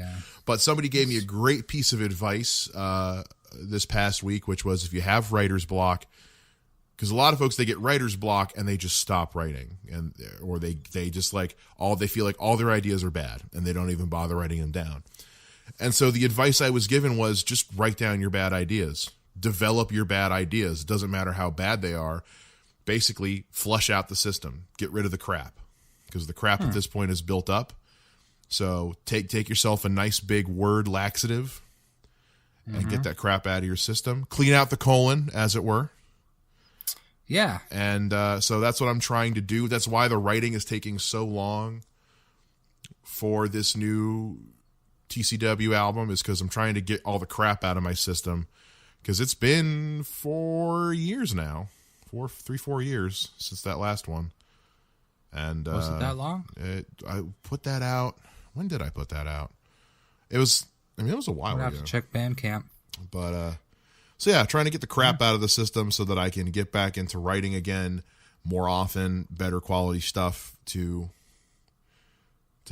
Speaker 2: but somebody gave me a great piece of advice this past week, which was if you have writer's block, because a lot of folks, they get writer's block and they just stop writing, or they just like they feel like all their ideas are bad and they don't even bother writing them down. And so the advice I was given was just write down your bad ideas, develop your bad ideas. It doesn't matter how bad they are. Basically, flush out the system, get rid of the crap, because the crap at this point is built up. So take yourself a nice big word laxative and get that crap out of your system. Clean out the colon, as it were.
Speaker 3: Yeah.
Speaker 2: And so that's what I'm trying to do. That's why the writing is taking so long for this new TCW album, is because I'm trying to get all the crap out of my system, because it's been 4 years now. 4 years since that last one. And
Speaker 3: was it that long?
Speaker 2: I put that out. When did I put that out? It was a while ago.
Speaker 3: I have to check Bandcamp.
Speaker 2: But so yeah, trying to get the crap out of the system so that I can get back into writing again more often, better quality stuff to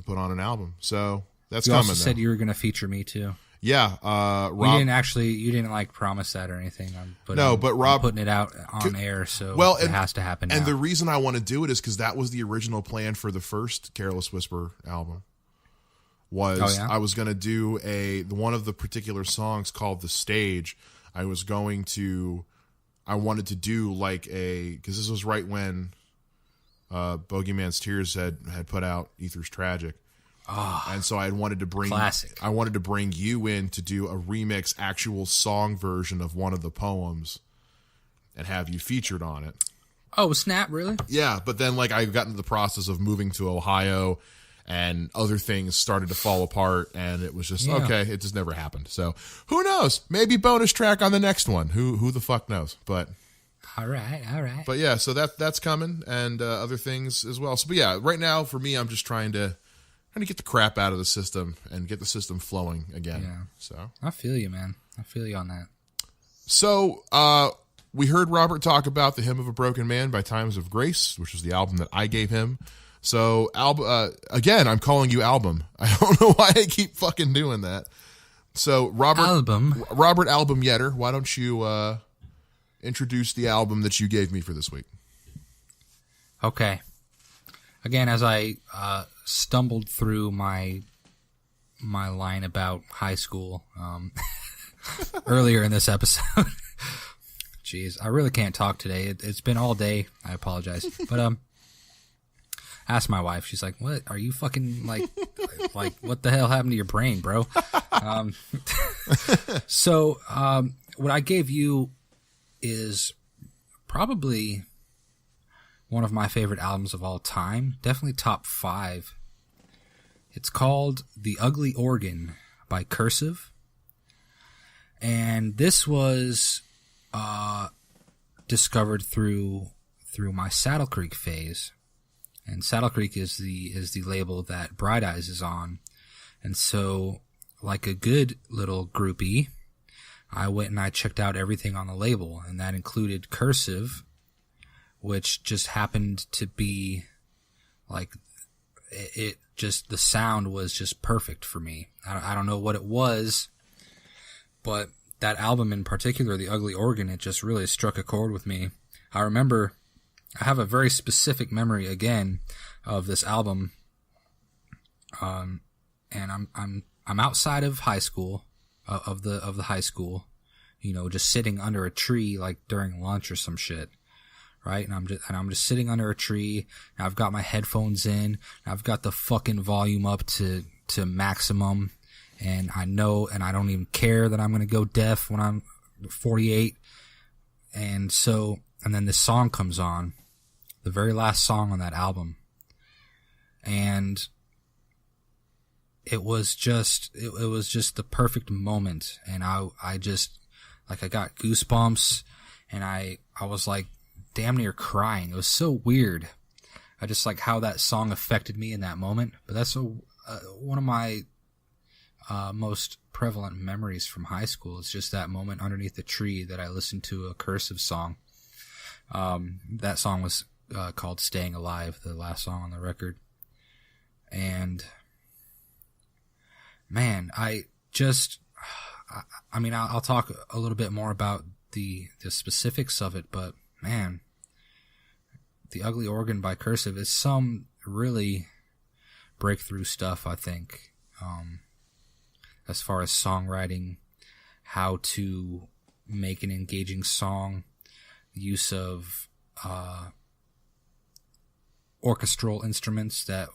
Speaker 2: put on an album. So that's coming. You also
Speaker 3: said you were going to feature me too.
Speaker 2: Yeah,
Speaker 3: Rob, you didn't like promise that or anything.
Speaker 2: But Rob,
Speaker 3: I'm putting it out on air, so it has to happen now.
Speaker 2: And the reason I want to do it is because that was the original plan for the first Careless Whisper album. I was going to do one of the particular songs called The Stage. I wanted to do because this was right when Bogeyman's Tears had put out Ether's Tragic. And so I wanted to bring
Speaker 3: classic.
Speaker 2: I wanted to bring you in to do a remix, actual song version of one of the poems, and have you featured on it.
Speaker 3: Oh, snap! Really?
Speaker 2: Yeah, but then I got into the process of moving to Ohio, and other things started to fall apart, and it was just okay. It just never happened. So who knows? Maybe bonus track on the next one. Who the fuck knows? But
Speaker 3: all right.
Speaker 2: But yeah, so that's coming, and other things as well. So, but yeah, right now for me, I'm just trying to get the crap out of the system and get the system flowing again.
Speaker 3: Yeah.
Speaker 2: So
Speaker 3: I feel you, man. I feel you on that.
Speaker 2: So we heard Robert talk about The Hymn of a Broken Man by Times of Grace, which was the album that I gave him. So again, I'm calling you Album. I don't know why I keep fucking doing that. So Robert Album Yetter, why don't you introduce the album that you gave me for this week?
Speaker 3: Okay. Again, as I stumbled through my line about high school earlier in this episode. Jeez, I really can't talk today. It's been all day. I apologize. But asked my wife. She's like, "What are you fucking like what the hell happened to your brain, bro?" So what I gave you is probably one of my favorite albums of all time. Definitely top 5. It's called The Ugly Organ by Cursive. And this was discovered through my Saddle Creek phase. And Saddle Creek is the label that Bright Eyes is on. And so, like a good little groupie, I went and I checked out everything on the label, and that included Cursive, which just happened to be it just, the sound was just perfect for me. I don't know what it was, but that album in particular, The Ugly Organ, it just really struck a chord with me. I remember, I have a very specific memory again of this album, and I'm outside of high school, of the high school, just sitting under a tree during lunch or some shit. Right, and I'm just sitting under a tree. And I've got my headphones in. And I've got the fucking volume up to maximum, and I know, and I don't even care that I'm gonna go deaf when I'm 48. And then this song comes on, the very last song on that album, and it was just the perfect moment, and I just I got goosebumps, and I was damn near crying. It was so weird. I just like how that song affected me in that moment. But that's one of my most prevalent memories from high school. It's just that moment underneath the tree that I listened to a Cursive song. That song was called Staying Alive, the last song on the record. And man, I'll talk a little bit more about the specifics of it, but man, The Ugly Organ by Cursive is some really breakthrough stuff, I think, as far as songwriting, how to make an engaging song, use of orchestral instruments that,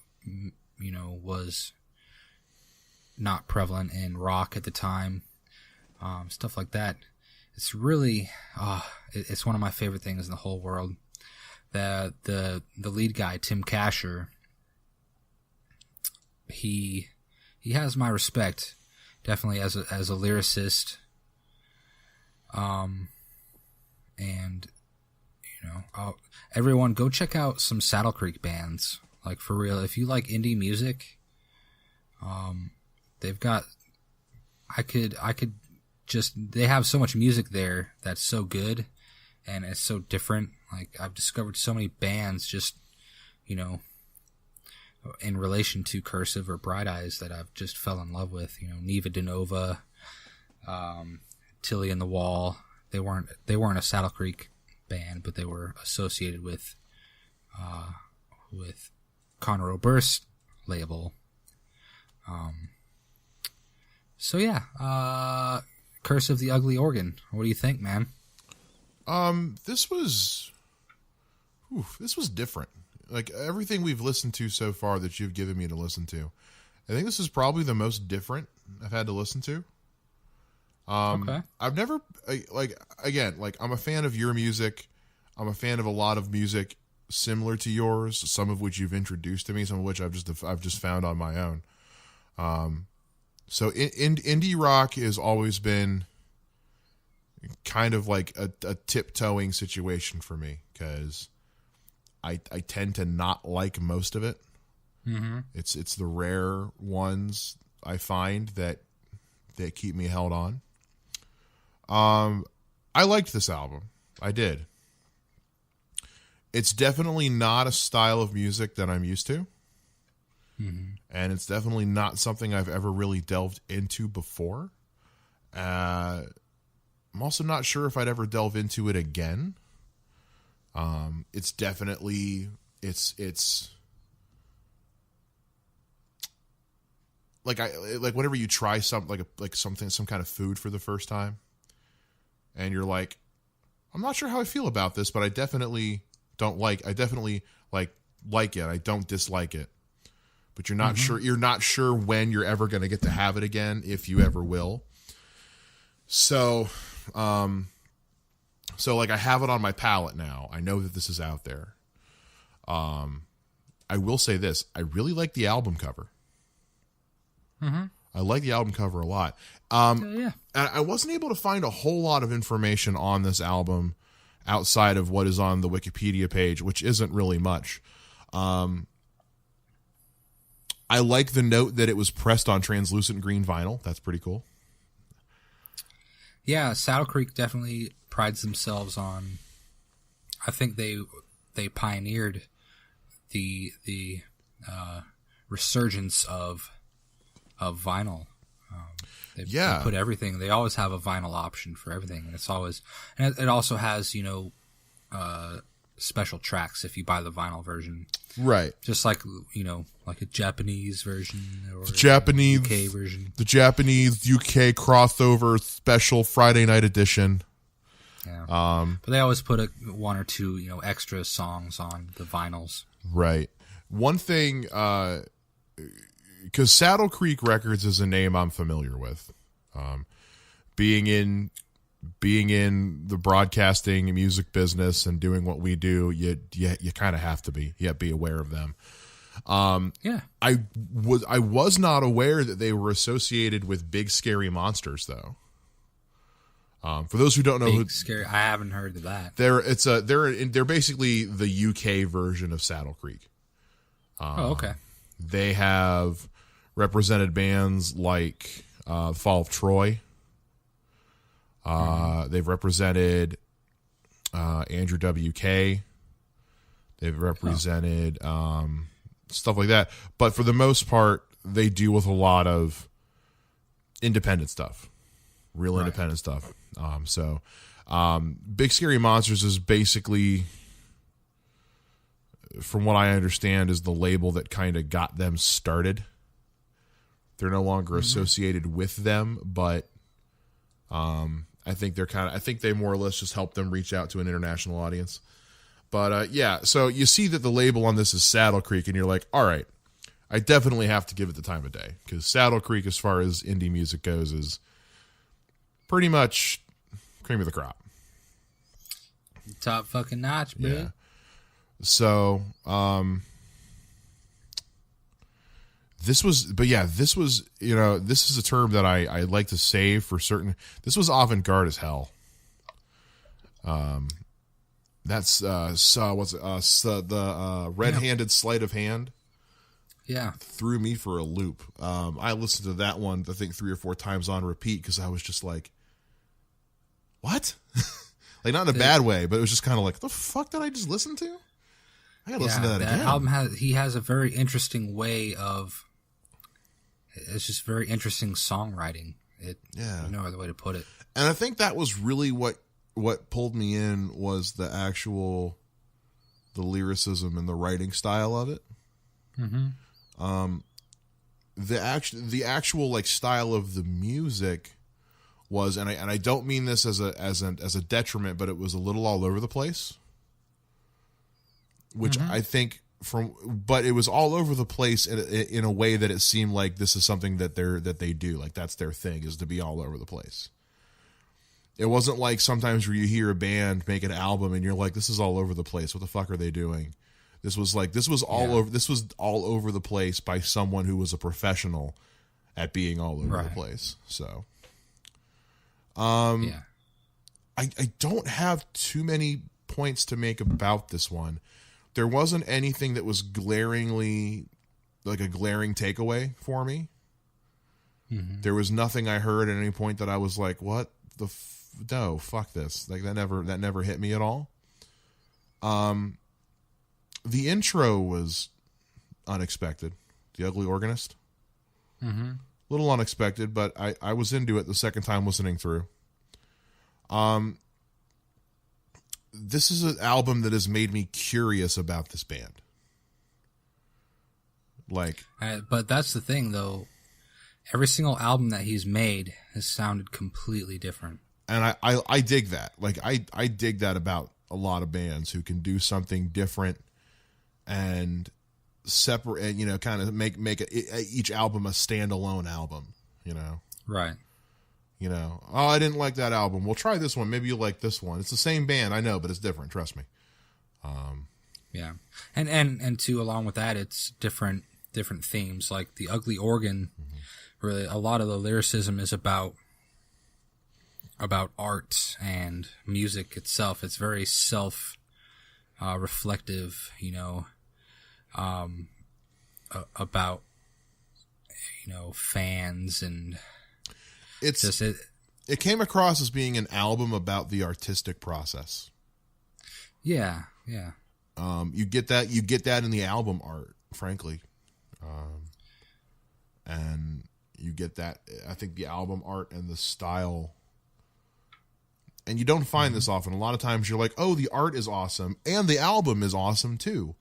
Speaker 3: was not prevalent in rock at the time, stuff like that. It's really, it's one of my favorite things in the whole world. The lead guy, Tim Kasher, he has my respect, definitely as a lyricist. And everyone go check out some Saddle Creek bands, for real. If you like indie music, they've got, they have so much music there that's so good, and it's so different. I've discovered so many bands just, in relation to Cursive or Bright Eyes that I've just fell in love with. Neva DeNova, Tilly and the Wall. They weren't a Saddle Creek band, but they were associated with Conor Oberst's label. So yeah, Cursive, The Ugly Organ. What do you think, man?
Speaker 2: This was different. like everything we've listened to so far that you've given me to listen to, I think this is probably the most different I've had to listen to.
Speaker 3: Okay.
Speaker 2: I've never I'm a fan of your music. I'm a fan of a lot of music similar to yours, some of which you've introduced to me, some of which I've just found on my own. So indie rock has always been kind of like a tiptoeing situation for me, because I tend to not like most of it.
Speaker 3: Mm-hmm.
Speaker 2: It's the rare ones I find that keep me held on. I liked this album. I did. It's definitely not a style of music that I'm used to.
Speaker 3: Mm-hmm.
Speaker 2: And it's definitely not something I've ever really delved into before. I'm also not sure if I'd ever delve into it again. It's definitely, it's like whenever you try some kind of food for the first time, and you're like, I'm not sure how I feel about this, but I definitely like it. I don't dislike it, but you're not sure. You're not sure when you're ever going to get to have it again, if you ever will. So, like I have it on my palate now. I know that this is out there. I will say this: I really like the album cover.
Speaker 3: Mm-hmm.
Speaker 2: I like the album cover a lot.
Speaker 3: Yeah.
Speaker 2: I wasn't able to find a whole lot of information on this album outside of what is on the Wikipedia page, which isn't really much. I like the note that it was pressed on translucent green vinyl. That's pretty cool.
Speaker 3: Yeah, Saddle Creek definitely prides themselves on. I think they pioneered the resurgence of vinyl. They put everything. They always have a vinyl option for everything, and it's always, and it also has special tracks if you buy the vinyl version,
Speaker 2: right?
Speaker 3: Just like like a Japanese version or
Speaker 2: the Japanese
Speaker 3: UK version,
Speaker 2: the Japanese UK crossover special Friday night edition.
Speaker 3: Yeah, but they always put one or two extra songs on the vinyls.
Speaker 2: Right. One thing. Because Saddle Creek Records is a name I'm familiar with. Being in the broadcasting and music business and doing what we do, you kind of have to be aware of them.
Speaker 3: Yeah.
Speaker 2: I was not aware that they were associated with Big Scary Monsters, though. For those who don't know,
Speaker 3: Scary, I haven't heard of that.
Speaker 2: They're basically the UK version of Saddle Creek.
Speaker 3: Okay.
Speaker 2: They have represented bands like Fall of Troy. They've represented Andrew WK. They've represented stuff like that. But for the most part, they deal with a lot of independent stuff. Real independent stuff. Big Scary Monsters is basically, from what I understand, is the label that kind of got them started. They're no longer associated with them, but I think they more or less just helped them reach out to an international audience. But so you see that the label on this is Saddle Creek, and you're like, all right, I definitely have to give it the time of day, because Saddle Creek, as far as indie music goes, is pretty much cream of the crop.
Speaker 3: Top fucking notch, bro.
Speaker 2: Yeah. So, this was, this is a term that I like to save for certain. This was avant-garde as hell. That's, the Red-Handed Sleight of Hand.
Speaker 3: Yeah.
Speaker 2: Threw me for a loop. I listened to that one, I think 3 or 4 times on repeat, because I was just like, what? Like, not in a bad way, but it was just kind of like, the fuck did I just listen to? I gotta listen to that again.
Speaker 3: Album has a very interesting way of. It's just very interesting songwriting. No other way to put it.
Speaker 2: And I think that was really what pulled me in, was the lyricism and the writing style of it.
Speaker 3: Mm-hmm.
Speaker 2: The actual like style of the music was, and I don't mean this as a detriment, but it was a little all over the place. Which I think but it was all over the place in a way that it seemed like this is something that they do, like that's their thing, is to be all over the place. It wasn't like sometimes where you hear a band make an album and you're like, this is all over the place. What the fuck are they doing? This was all over the place by someone who was a professional at being all over the place. So, I don't have too many points to make about this one. There wasn't anything that was glaringly, like a glaring takeaway for me. Mm-hmm. There was nothing I heard at any point that I was like, what the no, fuck this. Like that never hit me at all. The intro was unexpected. The Ugly Organist. Mm-hmm. Little unexpected, but I was into it the second time listening through. This is an album that has made me curious about this band. Like,
Speaker 3: but that's the thing, though. Every single album that he's made has sounded completely different.
Speaker 2: And I dig that. Like, I dig that about a lot of bands who can do something different and separate, and, you know, kind of make each album a standalone album, you know?
Speaker 3: Right.
Speaker 2: You know, oh, I didn't like that album. Well, try this one. Maybe you'll like this one. It's the same band, I know, but it's different. Trust me.
Speaker 3: Yeah, and too, along with that, it's different themes. Like the Ugly Organ, really, a lot of the lyricism is about art and music itself. It's very reflective, you know, about, you know, fans, and
Speaker 2: it came across as being an album about the artistic process.
Speaker 3: Yeah.
Speaker 2: You get that in the album art, frankly. And you get that, I think, the album art and the style. And you don't find this often. A lot of times you're like, oh, the art is awesome and the album is awesome too.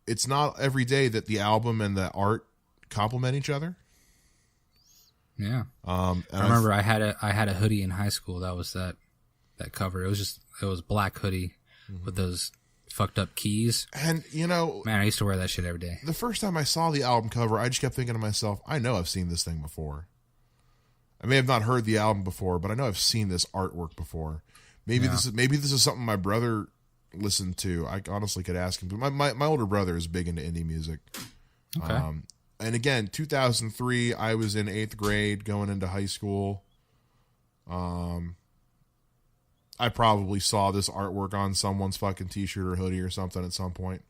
Speaker 2: It's not every day that the album and the art complement each other.
Speaker 3: Yeah. I remember I had a hoodie in high school that was that cover. It was black hoodie with those fucked up keys.
Speaker 2: And, you know,
Speaker 3: man, I used to wear that shit every day.
Speaker 2: The first time I saw the album cover, I just kept thinking to myself, I know I've seen this thing before. I may have not heard the album before, but I know I've seen this artwork before. Maybe this is something my brother listened to. I honestly could ask him. But my older brother is big into indie music.
Speaker 3: Okay.
Speaker 2: And again, 2003, I was in 8th grade going into high school. I probably saw this artwork on someone's fucking t-shirt or hoodie or something at some point.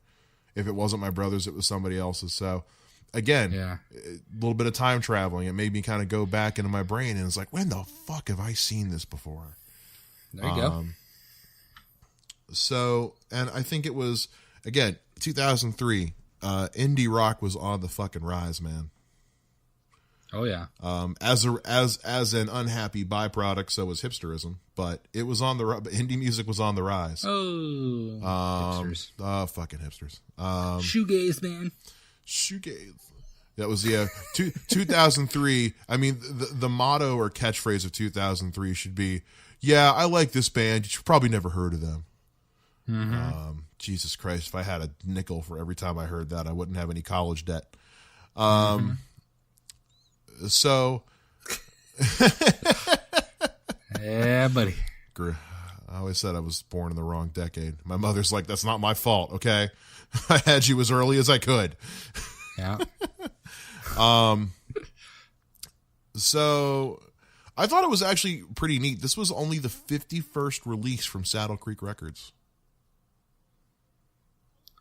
Speaker 2: If it wasn't my brother's, it was somebody else's. So, again, a little bit of time traveling. It made me kind of go back into my brain, and it's like, when the fuck have I seen this before?
Speaker 3: There you go.
Speaker 2: So, and I think it was, again, 2003. Indie rock was on the fucking rise, man.
Speaker 3: Oh yeah.
Speaker 2: As an unhappy byproduct, so was hipsterism, but it was on the indie music was on the rise.
Speaker 3: Oh, hipsters.
Speaker 2: Fucking hipsters.
Speaker 3: Shoegaze, man.
Speaker 2: Shoegaze. That was 2003. I mean, the motto or catchphrase of 2003 should be, "Yeah, I like this band. You've probably never heard of them." Mm-hmm. Jesus Christ, if I had a nickel for every time I heard that, I wouldn't have any college debt. So,
Speaker 3: yeah, buddy.
Speaker 2: I always said I was born in the wrong decade. My mother's like, that's not my fault, okay? I had you as early as I could.
Speaker 3: Yeah.
Speaker 2: So, I thought it was actually pretty neat. This was only the 51st release from Saddle Creek Records.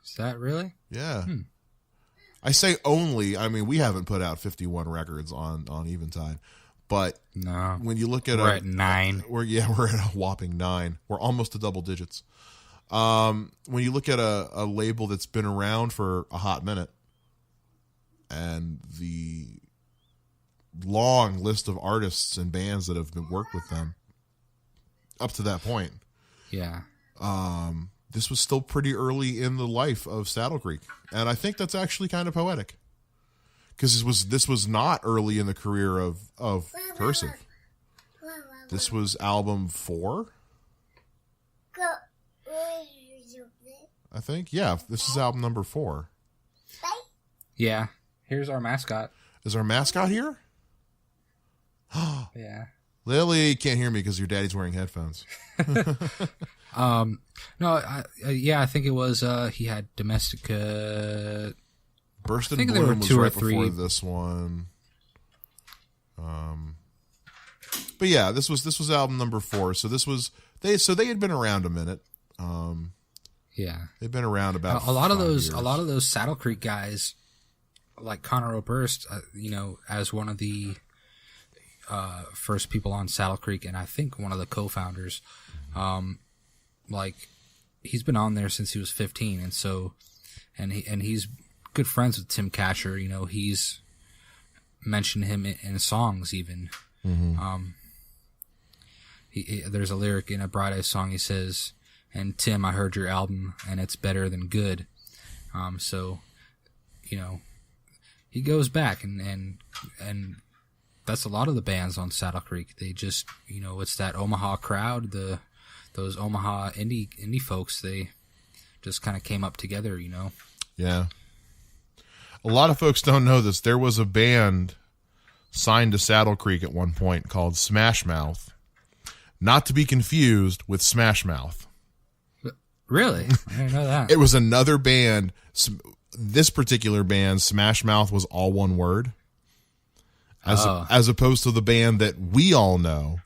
Speaker 3: Is that really?
Speaker 2: Yeah. I say only. I mean, we haven't put out 51 records on Eventide, but
Speaker 3: no.
Speaker 2: When you look at
Speaker 3: we're at 9.
Speaker 2: We're at a whopping 9. We're almost to double digits. When you look at a label that's been around for a hot minute, and the long list of artists and bands that have been worked with them up to that point,
Speaker 3: yeah.
Speaker 2: This was still pretty early in the life of Saddle Creek, and I think that's actually kind of poetic, because this was not early in the career of Cursive. This was album 4, I think. Yeah, this is album number 4.
Speaker 3: Yeah. Here's our mascot.
Speaker 2: Is our mascot here?
Speaker 3: Yeah.
Speaker 2: Lily can't hear me because your daddy's wearing headphones.
Speaker 3: No, I think it was, he had Domestic,
Speaker 2: Burst
Speaker 3: I
Speaker 2: in
Speaker 3: think there were
Speaker 2: Bloom was
Speaker 3: 2 or
Speaker 2: right
Speaker 3: 3.
Speaker 2: before this one. But yeah, this was album number 4. So they had been around a minute.
Speaker 3: Yeah.
Speaker 2: They've been around about
Speaker 3: a lot of
Speaker 2: 5
Speaker 3: those
Speaker 2: years.
Speaker 3: a lot of those Saddle Creek guys, like Connor Oberst, as one of the first people on Saddle Creek, and I think one of the co-founders, like he's been on there since he was 15, and so he's good friends with Tim Catcher. He's mentioned him in songs even. Mm-hmm. There's a lyric in a Bright Eyes song. He says, "And Tim, I heard your album, and it's better than good." So, he goes back, and that's a lot of the bands on Saddle Creek. They just, it's that Omaha crowd, those Omaha indie folks. They just kind of came up together,
Speaker 2: Yeah. A lot of folks don't know this. There was a band signed to Saddle Creek at one point called Smash Mouth. Not to be confused with Smash Mouth.
Speaker 3: Really? I didn't know that.
Speaker 2: It was another band. This particular band, Smash Mouth, was all one word. As opposed to the band that we all know,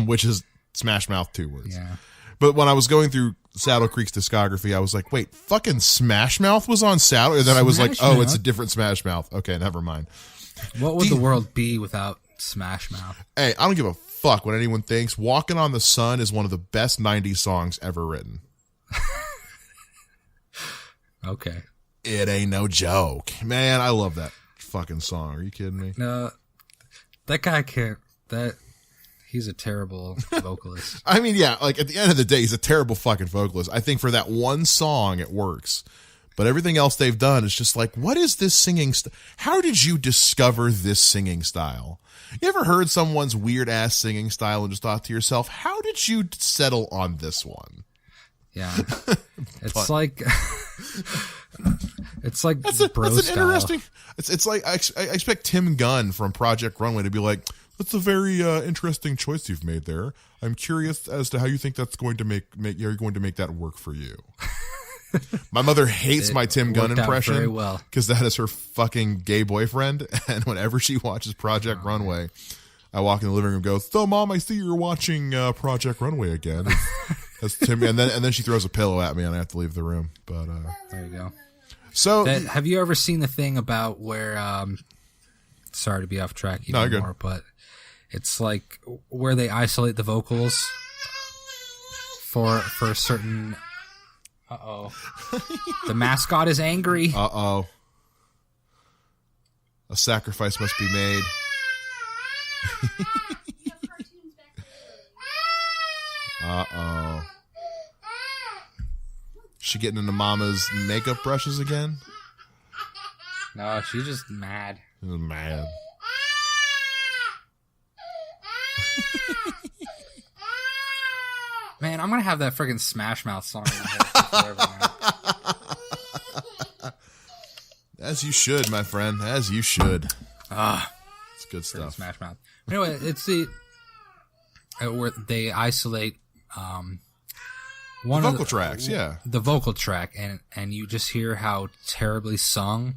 Speaker 2: which is Smash Mouth, 2 words.
Speaker 3: Yeah.
Speaker 2: But when I was going through Saddle Creek's discography, I was like, wait, fucking Smash Mouth was on Saddle? And then I was like, oh, it's a different Smash Mouth. Okay, never mind.
Speaker 3: What would the world be without Smash Mouth?
Speaker 2: Hey, I don't give a fuck what anyone thinks. Walking on the Sun is one of the best 90s songs ever written.
Speaker 3: Okay.
Speaker 2: It ain't no joke. Man, I love that fucking song. Are you kidding me?
Speaker 3: No, that guy can't. He's a terrible vocalist.
Speaker 2: I mean, yeah, like at the end of the day, he's a terrible fucking vocalist. I think for that one song, it works. But everything else they've done is just like, what is this singing? How did you discover this singing style? You ever heard someone's weird ass singing style and just thought to yourself, how did you settle on this one?
Speaker 3: Yeah. It's like
Speaker 2: that's an interesting. It's like I expect Tim Gunn from Project Runway to be like, that's a very interesting choice you've made there. I'm curious as to how you think that's going to make you're going to make that work for you. My mother hates my Tim Gunn impression
Speaker 3: very well
Speaker 2: because that is her fucking gay boyfriend. And whenever she watches Project Runway, I walk in the living room and go, "So, Mom, I see you're watching Project Runway again." That's Tim, and then she throws a pillow at me, and I have to leave the room. But
Speaker 3: there you go.
Speaker 2: So,
Speaker 3: have you ever seen the thing about where? Sorry to be off track even more, but it's like where they isolate the vocals for a certain. The mascot is angry.
Speaker 2: A sacrifice must be made. She getting into Mama's makeup brushes again?
Speaker 3: No, she's just mad.
Speaker 2: Mad.
Speaker 3: Man, I'm gonna have that friggin' Smash Mouth song in my head forever now.
Speaker 2: As you should, my friend. As you should. It's good stuff.
Speaker 3: Smash Mouth. Anyway, it's the where they isolate one
Speaker 2: the
Speaker 3: of
Speaker 2: vocal tracks. Yeah,
Speaker 3: the vocal track, and you just hear how terribly sung.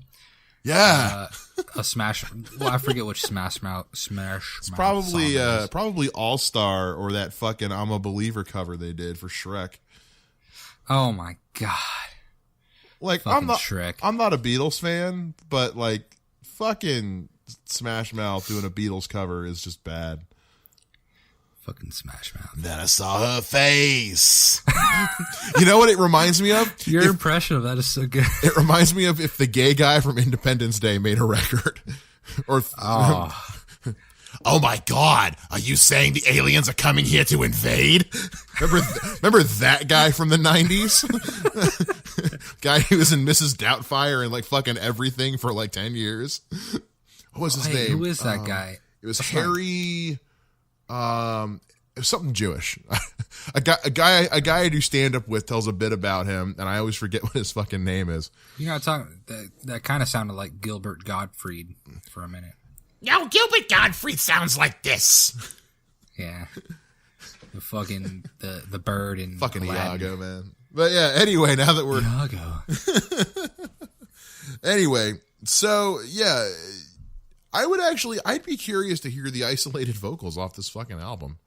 Speaker 2: Yeah,
Speaker 3: a Smash. Well, I forget which Smash Mouth.
Speaker 2: It's probably All Star or that fucking I'm a Believer cover they did for Shrek.
Speaker 3: Oh my god!
Speaker 2: Like
Speaker 3: fucking Shrek.
Speaker 2: I'm not a Beatles fan, but like fucking Smash Mouth doing a Beatles cover is just bad.
Speaker 3: Fucking Smash Mouth.
Speaker 2: Then I saw her face. You know what it reminds me of?
Speaker 3: Your impression of that is so good.
Speaker 2: It reminds me of if the gay guy from Independence Day made a record. Or oh my God, are you saying the aliens are coming here to invade? Remember that guy from the 90s? Guy who was in Mrs. Doubtfire and like fucking everything for like 10 years. What was his name?
Speaker 3: Who is that guy?
Speaker 2: It was Harry. It something Jewish. a guy I do stand up with tells a bit about him, and I always forget what his fucking name is.
Speaker 3: You know, that kind of sounded like Gilbert Gottfried for a minute.
Speaker 2: No, Gilbert Gottfried sounds like this.
Speaker 3: Yeah, the bird and
Speaker 2: fucking
Speaker 3: Aladdin.
Speaker 2: Iago, man. But yeah, anyway, now that we're
Speaker 3: Iago.
Speaker 2: Anyway, so yeah, I'd be curious to hear the isolated vocals off this fucking album.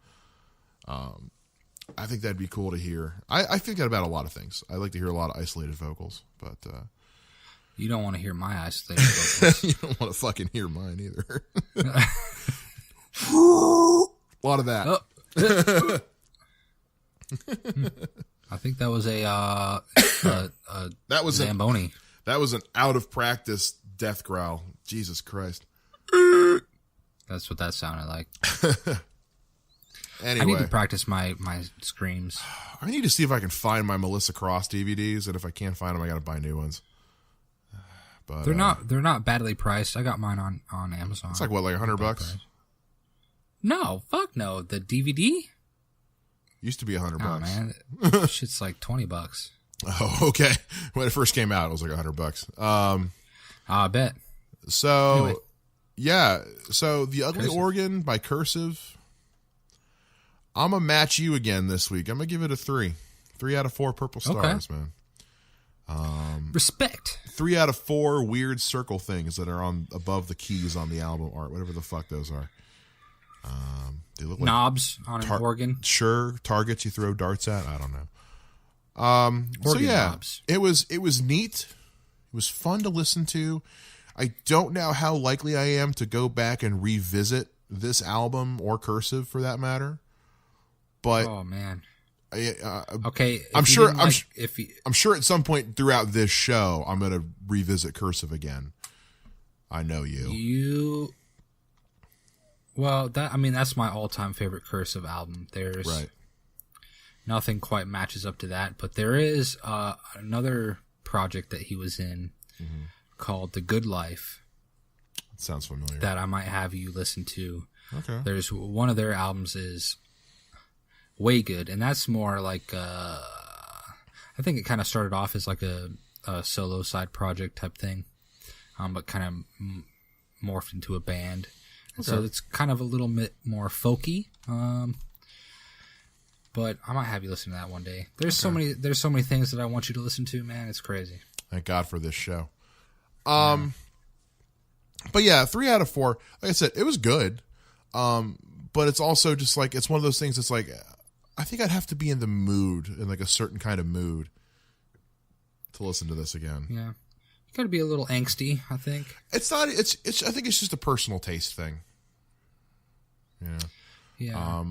Speaker 2: I think that'd be cool to hear. I think that about a lot of things. I like to hear a lot of isolated vocals, but
Speaker 3: you don't want to hear my isolated vocals.
Speaker 2: You don't want to fucking hear mine either. A lot of that.
Speaker 3: Oh. I think that was a
Speaker 2: that was
Speaker 3: Zamboni.
Speaker 2: That was an out of practice death growl. Jesus Christ.
Speaker 3: That's what that sounded like.
Speaker 2: Anyway,
Speaker 3: I need to practice my screams.
Speaker 2: I need to see if I can find my Melissa Cross DVDs, and if I can't find them, I got to buy new ones. But
Speaker 3: they're not badly priced. I got mine on Amazon.
Speaker 2: It's like what, like $100?
Speaker 3: No, fuck no. The DVD
Speaker 2: used to be $100.
Speaker 3: Oh man, shit's like $20.
Speaker 2: Oh, okay. When it first came out, it was like $100.
Speaker 3: I bet.
Speaker 2: So,
Speaker 3: Anyway.
Speaker 2: Yeah. So, The Ugly
Speaker 3: Cursive.
Speaker 2: Organ by Cursive. I'm going to match you again this week. I'm going to give it a 3. 3 out of 4 purple stars, man.
Speaker 3: Respect.
Speaker 2: 3 out of 4 weird circle things that are on above the keys on the album art, whatever the fuck those are. They look like
Speaker 3: Knobs on an organ.
Speaker 2: Sure, targets you throw darts at. I don't know. So
Speaker 3: Organ
Speaker 2: yeah,
Speaker 3: knobs.
Speaker 2: it was neat. It was fun to listen to. I don't know how likely I am to go back and revisit this album or Cursive for that matter. But
Speaker 3: Oh man.
Speaker 2: okay,
Speaker 3: if
Speaker 2: I'm
Speaker 3: you
Speaker 2: sure.
Speaker 3: didn't
Speaker 2: I'm sure at some point throughout this show, I'm going to revisit Cursive again. I know you. Well, that's my all-time favorite Cursive album. There's Right.
Speaker 3: nothing quite matches up to that, but there is another project that he was in called The Good Life
Speaker 2: It sounds familiar.
Speaker 3: that I might have you listen to.
Speaker 2: Okay.
Speaker 3: There's one of their albums is way good, and that's more like I think it kind of started off as like a solo side project type thing, but kind of morphed into a band. And so it's kind of a little bit more folky, but I might have you listen to that one day. There's so many things that I want you to listen to, man. It's crazy.
Speaker 2: Thank God for this show. But yeah, 3 out of 4. Like I said, it was good. But it's also just like, it's one of those things that's like, I think I'd have to be in the mood, in like a certain kind of mood to listen to this again.
Speaker 3: Yeah. You gotta be a little angsty, I think.
Speaker 2: It's not, it's, I think it's just a personal taste thing. Yeah.
Speaker 3: Yeah.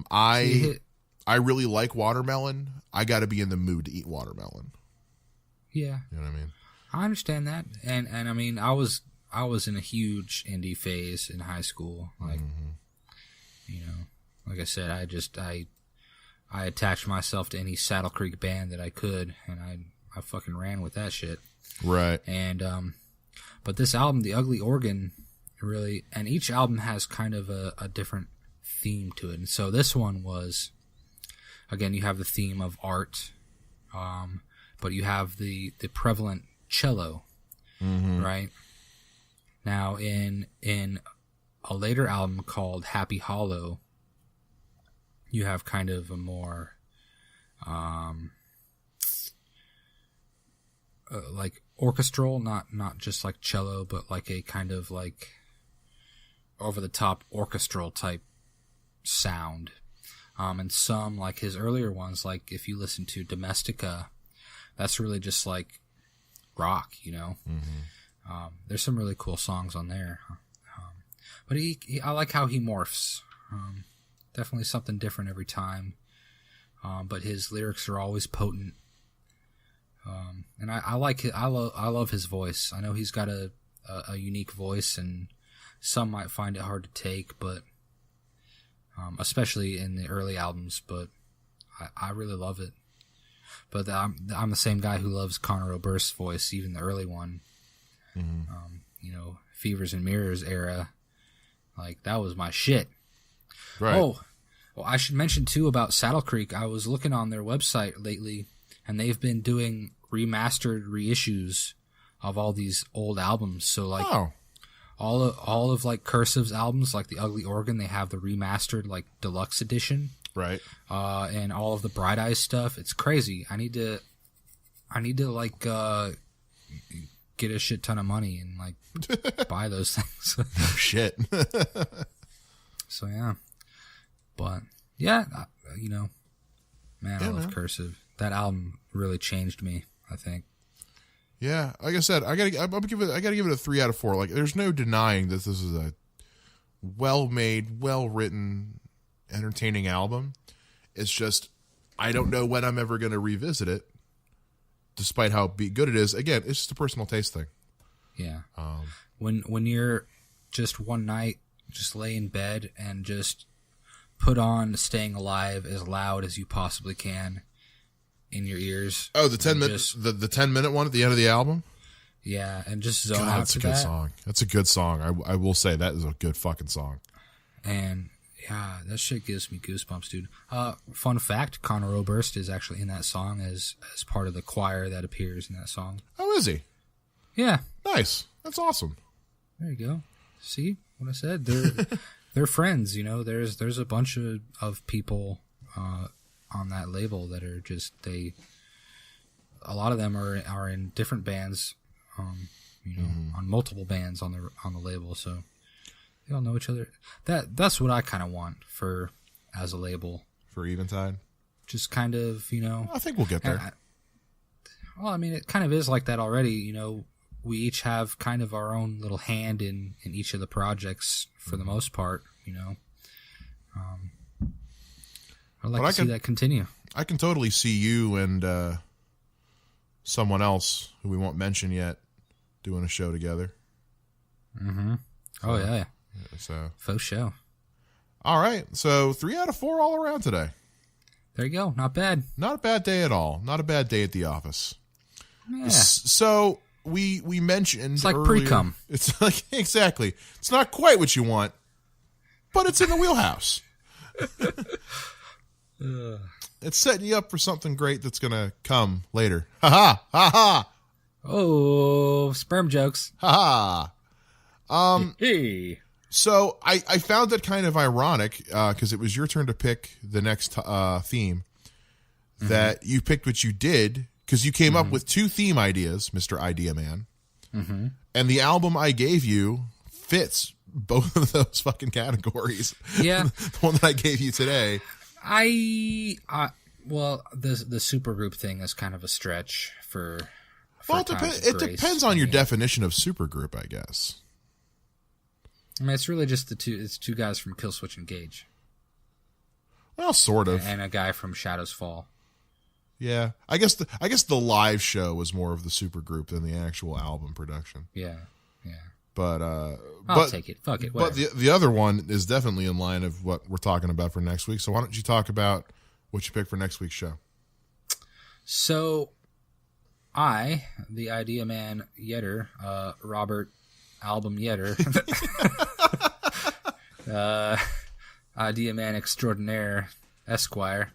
Speaker 2: I really like watermelon. I got to be in the mood to eat watermelon.
Speaker 3: Yeah.
Speaker 2: You know what I mean?
Speaker 3: I understand that. And I mean, I was in a huge indie phase in high school. Like, you know, like I said, I attached myself to any Saddle Creek band that I could, and I fucking ran with that shit.
Speaker 2: Right.
Speaker 3: And, but this album, The Ugly Organ, really, and each album has kind of a different theme to it. And so this one was, again, you have the theme of art, but you have the prevalent cello, right? Now, in a later album called Happy Hollow, you have kind of a more, like orchestral, not just like cello, but like a kind of like over the top orchestral type sound. And some, like his earlier ones, like if you listen to Domestica, that's really just like rock, you know? There's some really cool songs on there. But I like how he morphs. Definitely something different every time. But his lyrics are always potent. And I like it. I love his voice. I know he's got a unique voice, and some might find it hard to take, but especially in the early albums. But I really love it. But I'm the same guy who loves Conor Oberst's voice, even the early one. You know, Fevers and Mirrors era. Like, that was my shit.
Speaker 2: Right.
Speaker 3: Oh, Well, I should mention, too, about Saddle Creek. I was looking on their website lately, and they've been doing remastered reissues of all these old albums. So, like, all of like, Cursive's albums, like The Ugly Organ, they have the remastered, like, deluxe edition.
Speaker 2: Right.
Speaker 3: And all of the Bright Eyes stuff. It's crazy. I need to like, get a shit ton of money and, like, buy those things.
Speaker 2: Oh, shit.
Speaker 3: So, yeah. But, yeah, you know, man, I love Cursive. That album really changed me, I think.
Speaker 2: Yeah, like I said, I gotta give it a 3 out of 4. Like, there's no denying that this is a well-made, well-written, entertaining album. It's just, I don't know when I'm ever gonna revisit it, despite how good it is. Again, it's just a personal taste thing.
Speaker 3: Yeah. When you're just one night, just lay in bed and just put on Staying Alive as loud as you possibly can in your ears.
Speaker 2: Oh, the 10-minute one at the end of the album?
Speaker 3: Yeah, and just zone out
Speaker 2: that's
Speaker 3: to
Speaker 2: a good
Speaker 3: that.
Speaker 2: song. That's a good song. I will say that is a good fucking song.
Speaker 3: And yeah, that shit gives me goosebumps, dude. Fun fact, Conor Oberst is actually in that song as part of the choir that appears in that song.
Speaker 2: Oh, is he?
Speaker 3: Yeah.
Speaker 2: Nice. That's awesome.
Speaker 3: There you go. See what I said? They're friends, you know. There's a bunch of people on that label that are just a lot of them are in different bands, you know, on multiple bands on the label, so they all know each other. That's what I kind of want as a label
Speaker 2: for Eventide.
Speaker 3: Just kind of, you know.
Speaker 2: I think we'll get there.
Speaker 3: I mean, it kind of is like that already, you know. We each have kind of our own little hand in each of the projects for the most part, you know. I'd like to see that continue. I
Speaker 2: can totally see you and someone else who we won't mention yet doing a show together.
Speaker 3: Mm-hmm. Oh, yeah.
Speaker 2: So
Speaker 3: faux show.
Speaker 2: All right. So 3 out of 4 all around today.
Speaker 3: There you go. Not bad.
Speaker 2: Not a bad day at all. Not a bad day at the office.
Speaker 3: Yeah.
Speaker 2: So we mentioned
Speaker 3: it's like
Speaker 2: earlier,
Speaker 3: pre-cum.
Speaker 2: It's like, exactly. It's not quite what you want, but it's in the wheelhouse. It's setting you up for something great that's going to come later. Ha ha. Ha ha.
Speaker 3: Oh, sperm jokes.
Speaker 2: Ha ha.
Speaker 3: Hey.
Speaker 2: So I found that kind of ironic because it was your turn to pick the next theme. That you picked what you did because you came up with 2 theme ideas, Mr. Idea Man. Mm-hmm. And the album I gave you fits both of those fucking categories.
Speaker 3: Yeah.
Speaker 2: The one that I gave you today.
Speaker 3: Well, the supergroup thing is kind of a stretch for
Speaker 2: well, it depends on your definition of supergroup, I guess.
Speaker 3: I mean, it's really just it's 2 guys from Killswitch Engage.
Speaker 2: Well, sort of.
Speaker 3: And a guy from Shadows Fall.
Speaker 2: Yeah. I guess the live show was more of the supergroup than the actual album production.
Speaker 3: Yeah. Yeah.
Speaker 2: But
Speaker 3: I'll take it. Fuck it. Whatever.
Speaker 2: But the other one is definitely in line of what we're talking about for next week. So why don't you talk about what you picked for next week's show?
Speaker 3: So, the Idea Man Yetter, Robert Album Yetter, Idea Man Extraordinaire Esquire.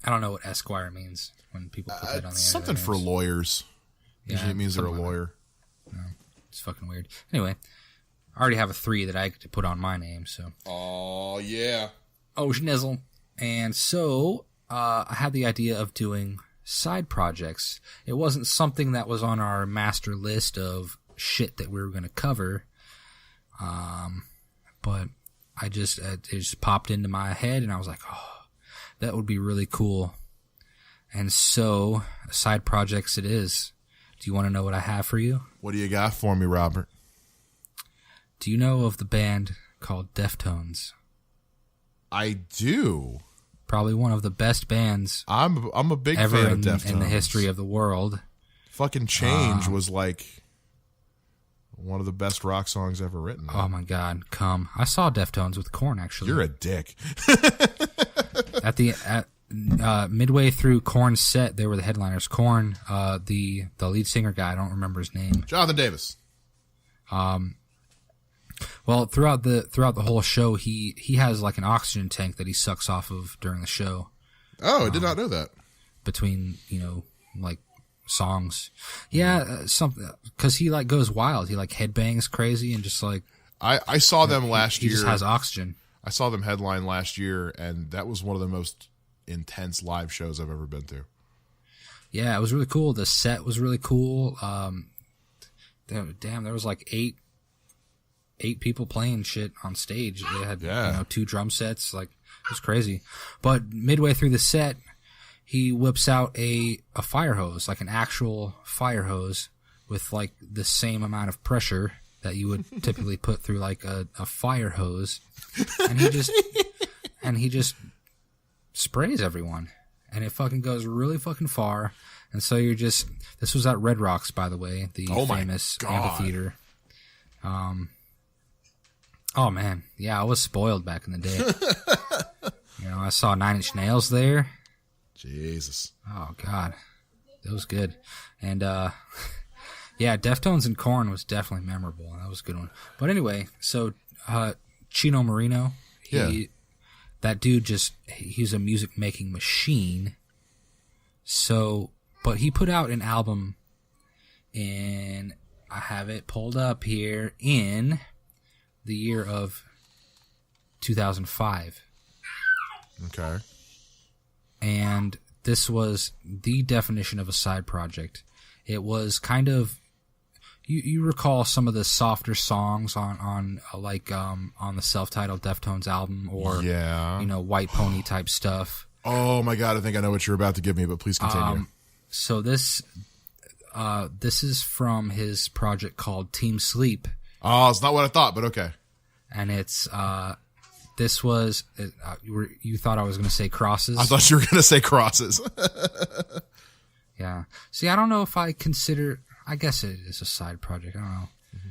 Speaker 3: I don't know what Esquire means when people put that on the end.
Speaker 2: Something for lawyers.
Speaker 3: Yeah,
Speaker 2: usually it means they're a lawyer.
Speaker 3: No, it's fucking weird. Anyway, I already have a 3 that I get to put on my name, so.
Speaker 2: Oh, yeah.
Speaker 3: Oh, schnizzle. And so, I had the idea of doing side projects. It wasn't something that was on our master list of shit that we were going to cover. But it just popped into my head, and I was like, oh, that would be really cool. And so, side projects it is. Do you want to know what I have for you?
Speaker 2: What do you got for me, Robert?
Speaker 3: Do you know of the band called Deftones?
Speaker 2: I do.
Speaker 3: Probably one of the best bands
Speaker 2: I'm a big
Speaker 3: ever
Speaker 2: fan of Deftones.
Speaker 3: In the history of the world.
Speaker 2: Fucking Change was like one of the best rock songs ever written.
Speaker 3: Oh my God, come! I saw Deftones with Korn actually.
Speaker 2: You're a dick.
Speaker 3: At midway through Korn's set, they were the headliners. Korn, the lead singer guy, I don't remember his name.
Speaker 2: Jonathan Davis.
Speaker 3: Well, throughout the whole show, he has like an oxygen tank that he sucks off of during the show.
Speaker 2: Oh, I did not know that.
Speaker 3: Between, like songs. Yeah, something, because he like goes wild. He like headbangs crazy and just like.
Speaker 2: I saw them last year.
Speaker 3: He just has oxygen.
Speaker 2: I saw them headline last year, and that was one of the most intense live shows I've ever been to.
Speaker 3: Yeah, it was really cool. The set was really cool. Damn, there was like eight people playing shit on stage. They had 2 drum sets. Like, it was crazy. But midway through the set, he whips out a fire hose, like an actual fire hose with like the same amount of pressure that you would typically put through like a fire hose, and he just sprays everyone, and it fucking goes really fucking far. And so this was at Red Rocks, by the way, the famous amphitheater. Oh man, yeah, I was spoiled back in the day. I saw 9 Inch Nails there.
Speaker 2: Jesus.
Speaker 3: Oh god, that was good. And yeah, Deftones and Korn was definitely memorable. That was a good one. But anyway, so Chino Marino, that dude he's a music making machine. So, but he put out an album I have it pulled up here, in the year of 2005.
Speaker 2: Okay.
Speaker 3: And this was the definition of a side project. It was kind of, you recall some of the softer songs on the self-titled Deftones album, or White Pony type stuff.
Speaker 2: Oh my god, I think I know what you're about to give me, but please continue.
Speaker 3: So this is from his project called Team Sleep.
Speaker 2: Oh, it's not what I thought, but okay.
Speaker 3: And it's this was you thought I was going to say Crosses.
Speaker 2: I thought you were going to say Crosses.
Speaker 3: Yeah. See, I don't know if I consider. I guess it is a side project. I don't know. Mm-hmm.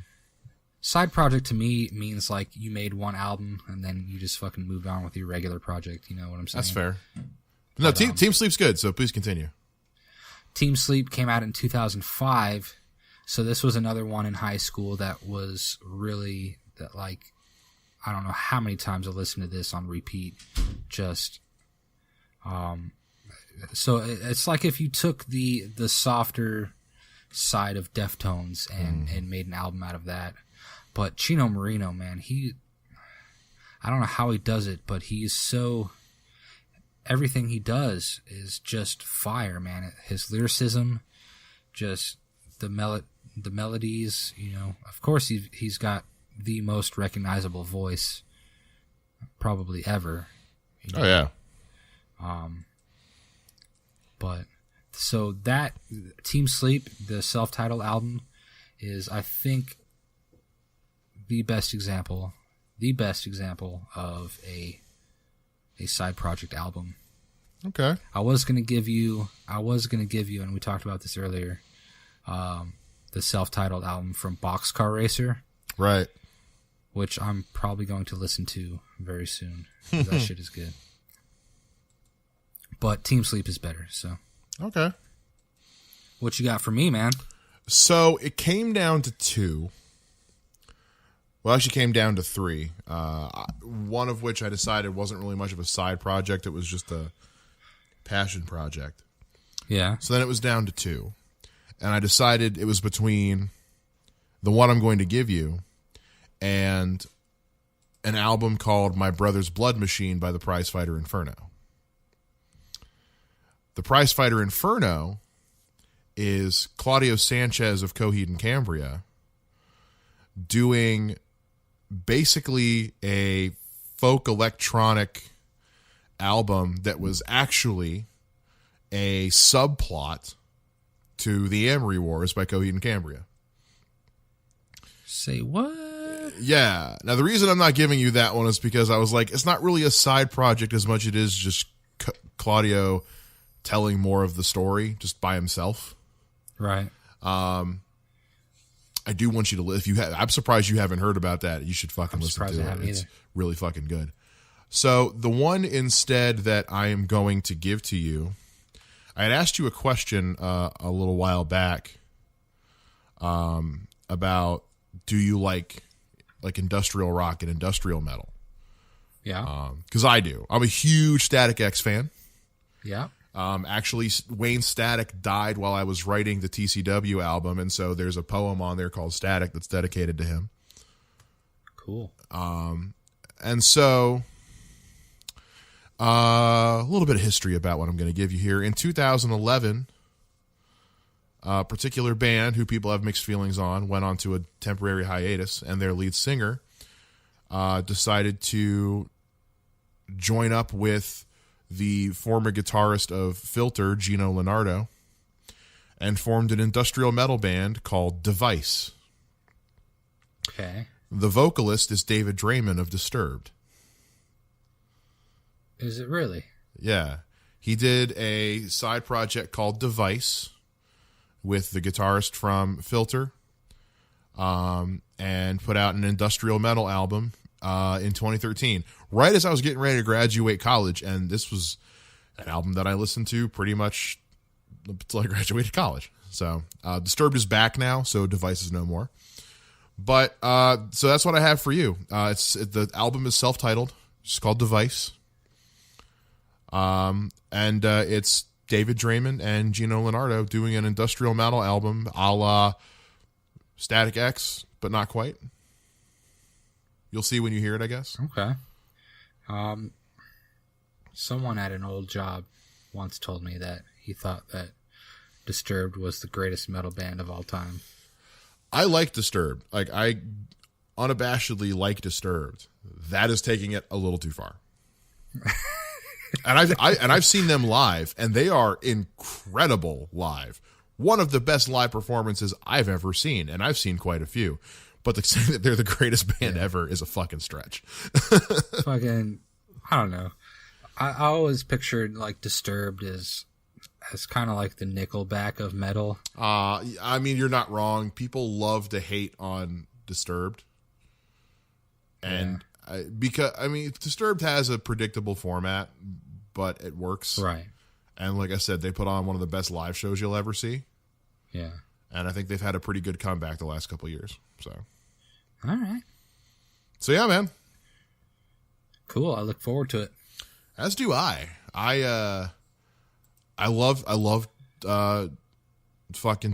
Speaker 3: Side project to me means like you made one album and then you just fucking moved on with your regular project. You know what I'm saying?
Speaker 2: That's fair. No, Team Sleep's good, so please continue.
Speaker 3: Team Sleep came out in 2005, so this was another one in high school that was really, that like, I don't know how many times I listened to this on repeat. Just, so it's like if you took the softer side of Deftones and made an album out of that. But Chino Marino, man, I don't know how he does it, but he's so, everything he does is just fire, man. His lyricism, just the melodies, of course he's got the most recognizable voice probably ever.
Speaker 2: Oh yeah.
Speaker 3: But so that Team Sleep, the self-titled album, is, I think, the best example of a side project album.
Speaker 2: Okay.
Speaker 3: I was gonna give you, and we talked about this earlier, the self-titled album from Boxcar Racer,
Speaker 2: right?
Speaker 3: Which I'm probably going to listen to very soon. That shit is good. But Team Sleep is better. So
Speaker 2: okay.
Speaker 3: What you got for me, man?
Speaker 2: So it came down to 2. Well, actually came down to 3. One of which I decided wasn't really much of a side project. It was just a passion project.
Speaker 3: Yeah.
Speaker 2: So then it was down to 2. And I decided it was between the one I'm going to give you and an album called My Brother's Blood Machine by the Prizefighter Inferno. The Prizefighter Inferno is Claudio Sanchez of Coheed and Cambria doing basically a folk electronic album that was actually a subplot to The Amory Wars by Coheed and Cambria.
Speaker 3: Say what?
Speaker 2: Yeah. Now, the reason I'm not giving you that one is because I was like, it's not really a side project as much as it is just Claudio telling more of the story just by himself.
Speaker 3: Right.
Speaker 2: I do want you to I'm surprised you haven't heard about that. You should fucking listen to it. It's really fucking good. So the one instead that I am going to give to you, I had asked you a question a little while back about, do you like like industrial rock and industrial metal.
Speaker 3: Yeah.
Speaker 2: Because I do. I'm a huge Static X fan.
Speaker 3: Yeah.
Speaker 2: Actually, Wayne Static died while I was writing the TCW album, and so there's a poem on there called Static that's dedicated to him.
Speaker 3: Cool.
Speaker 2: And so, a little bit of history about what I'm going to give you here. In 2011, a particular band who people have mixed feelings on went on to a temporary hiatus, and their lead singer decided to join up with the former guitarist of Filter, Gino Leonardo, and formed an industrial metal band called Device.
Speaker 3: Okay.
Speaker 2: The vocalist is David Draymond of Disturbed.
Speaker 3: Is it really?
Speaker 2: Yeah. He did a side project called Device with the guitarist from Filter, and put out an industrial metal album in 2013, right as I was getting ready to graduate college, and this was an album that I listened to pretty much until I graduated college. So Disturbed is back now, so Device is no more. But so that's what I have for you. The album is self-titled. It's called Device. And it's David Draymond and Gino Leonardo doing an industrial metal album a la Static X, but not quite. You'll see when you hear it, I guess.
Speaker 3: Okay. Someone at an old job once told me that he thought that Disturbed was the greatest metal band of all time.
Speaker 2: I like Disturbed. Like, I unabashedly like Disturbed. That is taking it a little too far. And I've seen them live, and they are incredible live. One of the best live performances I've ever seen, and I've seen quite a few. But to say that they're the greatest band ever is a fucking stretch.
Speaker 3: Fucking, I don't know. I always pictured like Disturbed as kind of like the Nickelback of metal.
Speaker 2: I mean, you're not wrong. People love to hate on Disturbed, and Disturbed has a predictable format, but it works.
Speaker 3: Right.
Speaker 2: And like I said, they put on one of the best live shows you'll ever see.
Speaker 3: Yeah.
Speaker 2: And I think they've had a pretty good comeback the last couple of years. So.
Speaker 3: All right.
Speaker 2: So yeah, man.
Speaker 3: Cool. I look forward to it.
Speaker 2: As do I. I love fucking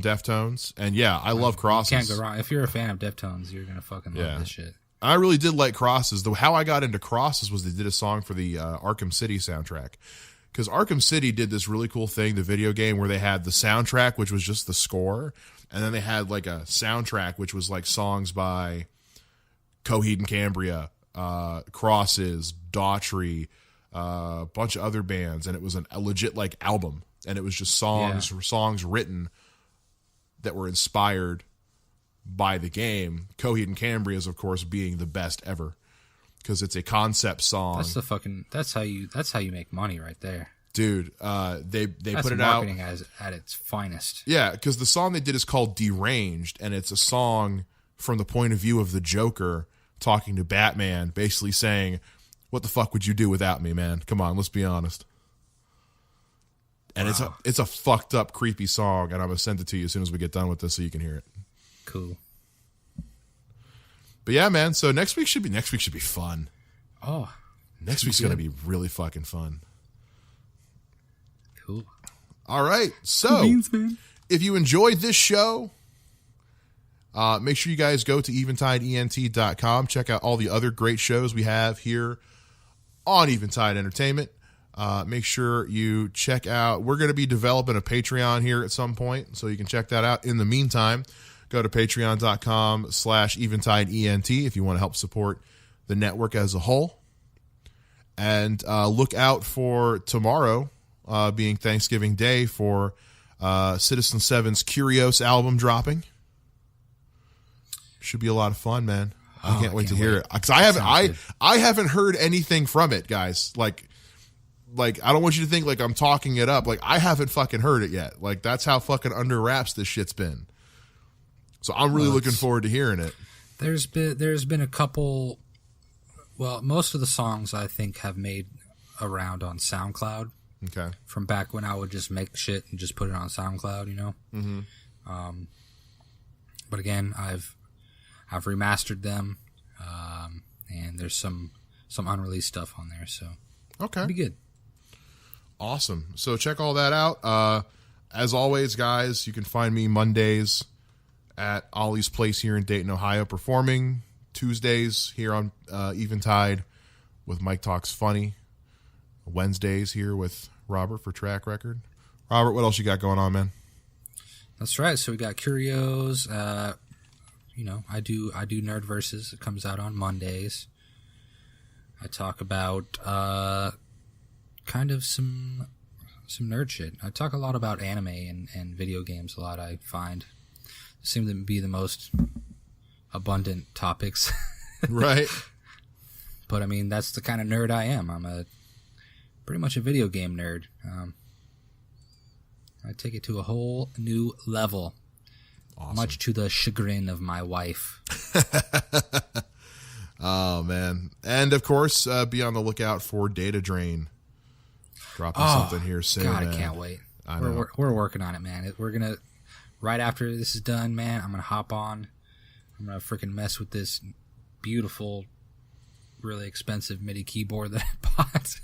Speaker 2: Deftones, and yeah, I love Crosses.
Speaker 3: You can't go wrong. If you're a fan of Deftones, you're gonna fucking love this shit.
Speaker 2: I really did like Crosses. How I got into Crosses was they did a song for the Arkham City soundtrack. Because Arkham City did this really cool thing, the video game, where they had the soundtrack, which was just the score, and then they had like a soundtrack, which was like songs by Coheed and Cambria, Crosses, Daughtry, a bunch of other bands, and it was a legit like album, and it was just songs written that were inspired by the game. Coheed and Cambria is, of course, being the best ever. Because it's a concept song.
Speaker 3: That's how you make money right there,
Speaker 2: dude. They put it out
Speaker 3: marketing at its finest.
Speaker 2: Yeah, because the song they did is called Deranged, and it's a song from the point of view of the Joker talking to Batman, basically saying, "What the fuck would you do without me, man? Come on, let's be honest." And it's a fucked up, creepy song, and I'm gonna send it to you as soon as we get done with this, so you can hear it.
Speaker 3: Cool.
Speaker 2: But yeah, man. So next week should be fun.
Speaker 3: Oh,
Speaker 2: next week's gonna be really fucking fun.
Speaker 3: Cool.
Speaker 2: All right. So if you enjoyed this show, make sure you guys go to eventideent.com. Check out all the other great shows we have here on Eventide Entertainment. Make sure you check out. We're going to be developing a Patreon here at some point, so you can check that out. In the meantime, go to patreon.com/EventideENT if you want to help support the network as a whole. And look out for tomorrow, being Thanksgiving Day, for Citizen Seven's Curios album dropping. Should be a lot of fun, man. I can't wait to hear it. Because I haven't heard anything from it, guys. Like I don't want you to think like I'm talking it up. Like, I haven't fucking heard it yet. Like, that's how fucking under wraps this shit's been. So I'm really looking forward to hearing it.
Speaker 3: There's been a couple. Well, most of the songs I think have made around on SoundCloud.
Speaker 2: Okay.
Speaker 3: From back when I would just make shit and just put it on SoundCloud, you know. Mm-hmm. But again, I've remastered them, And there's some unreleased stuff on there, so
Speaker 2: Okay.
Speaker 3: pretty good.
Speaker 2: Awesome. So check all that out. As always, guys, you can find me Mondays at Ollie's Place here in Dayton, Ohio, performing. Tuesdays here on Eventide with Mike Talks Funny. Wednesdays here with Robert for Track Record. Robert, what else you got going on, man?
Speaker 3: That's right. So we got Curios. I do Nerd Versus. It comes out on Mondays. I talk about kind of some nerd shit. I talk a lot about anime and video games a lot, I find. Seem to be the most abundant topics.
Speaker 2: Right.
Speaker 3: But, I mean, that's the kind of nerd I am. I'm pretty much a video game nerd. I take it to a whole new level.
Speaker 2: Awesome.
Speaker 3: Much to the chagrin of my wife.
Speaker 2: Oh, man. And, of course, be on the lookout for Data Drain. Dropping something here soon.
Speaker 3: God,
Speaker 2: man.
Speaker 3: I can't wait.
Speaker 2: I know.
Speaker 3: We're working on it, man. We're going to, right after this is done, man, I'm going to hop on. I'm going to freaking mess with this beautiful, really expensive MIDI keyboard that I bought.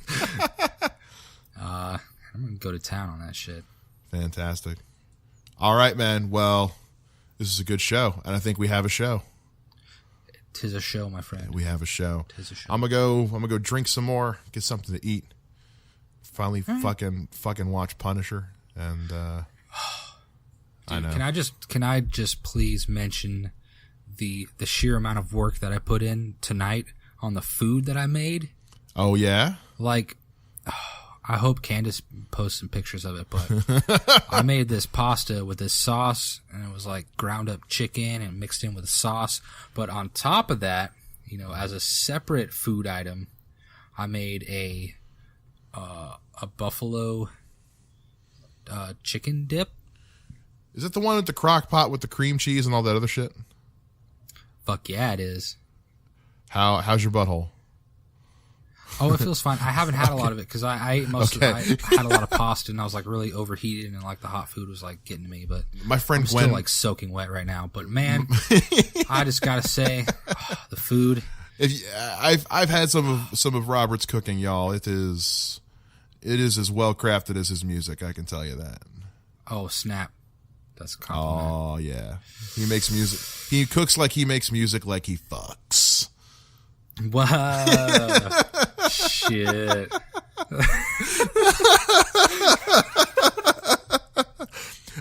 Speaker 3: I'm going to go to town on that shit.
Speaker 2: Fantastic. All right, man. Well, this is a good show, and I think we have a show.
Speaker 3: 'Tis a show, my friend.
Speaker 2: We have a show.
Speaker 3: 'Tis a show.
Speaker 2: I'm gonna go drink some more, get something to eat. Finally, fucking watch Punisher, and
Speaker 3: Dude,
Speaker 2: I know.
Speaker 3: Can I just please mention the sheer amount of work that I put in tonight on the food that I made?
Speaker 2: Oh yeah.
Speaker 3: Like, I hope Candace posts some pictures of it, but I made this pasta with this sauce, and it was like ground up chicken and mixed in with sauce. But on top of that, as a separate food item, I made a buffalo chicken dip.
Speaker 2: Is it the one with the crock pot with the cream cheese and all that other shit?
Speaker 3: Fuck yeah, it is.
Speaker 2: How's your butthole?
Speaker 3: Oh, it feels fine. I haven't had a lot of it because I ate most of it. I had a lot of pasta and I was like really overheated and like the hot food was like getting to me. But
Speaker 2: My friend
Speaker 3: I'm
Speaker 2: Gwen,
Speaker 3: still like soaking wet right now. But man, I just gotta say, the food.
Speaker 2: I've had some of Robert's cooking, y'all. It is as well crafted as his music. I can tell you that.
Speaker 3: Oh snap! That's a compliment.
Speaker 2: Oh yeah, he makes music. He cooks like he makes music, like he fucks.
Speaker 3: Wow. Shit.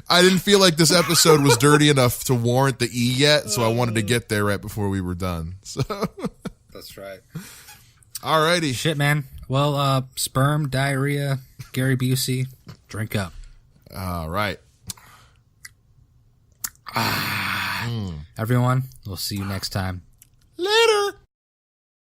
Speaker 2: I didn't feel like this episode was dirty enough to warrant the E yet, so I wanted to get there right before we were done. So
Speaker 3: That's right.
Speaker 2: Alrighty.
Speaker 3: Shit, man. Well, sperm, diarrhea, Gary Busey, drink up.
Speaker 2: All right.
Speaker 3: Everyone, we'll see you next time.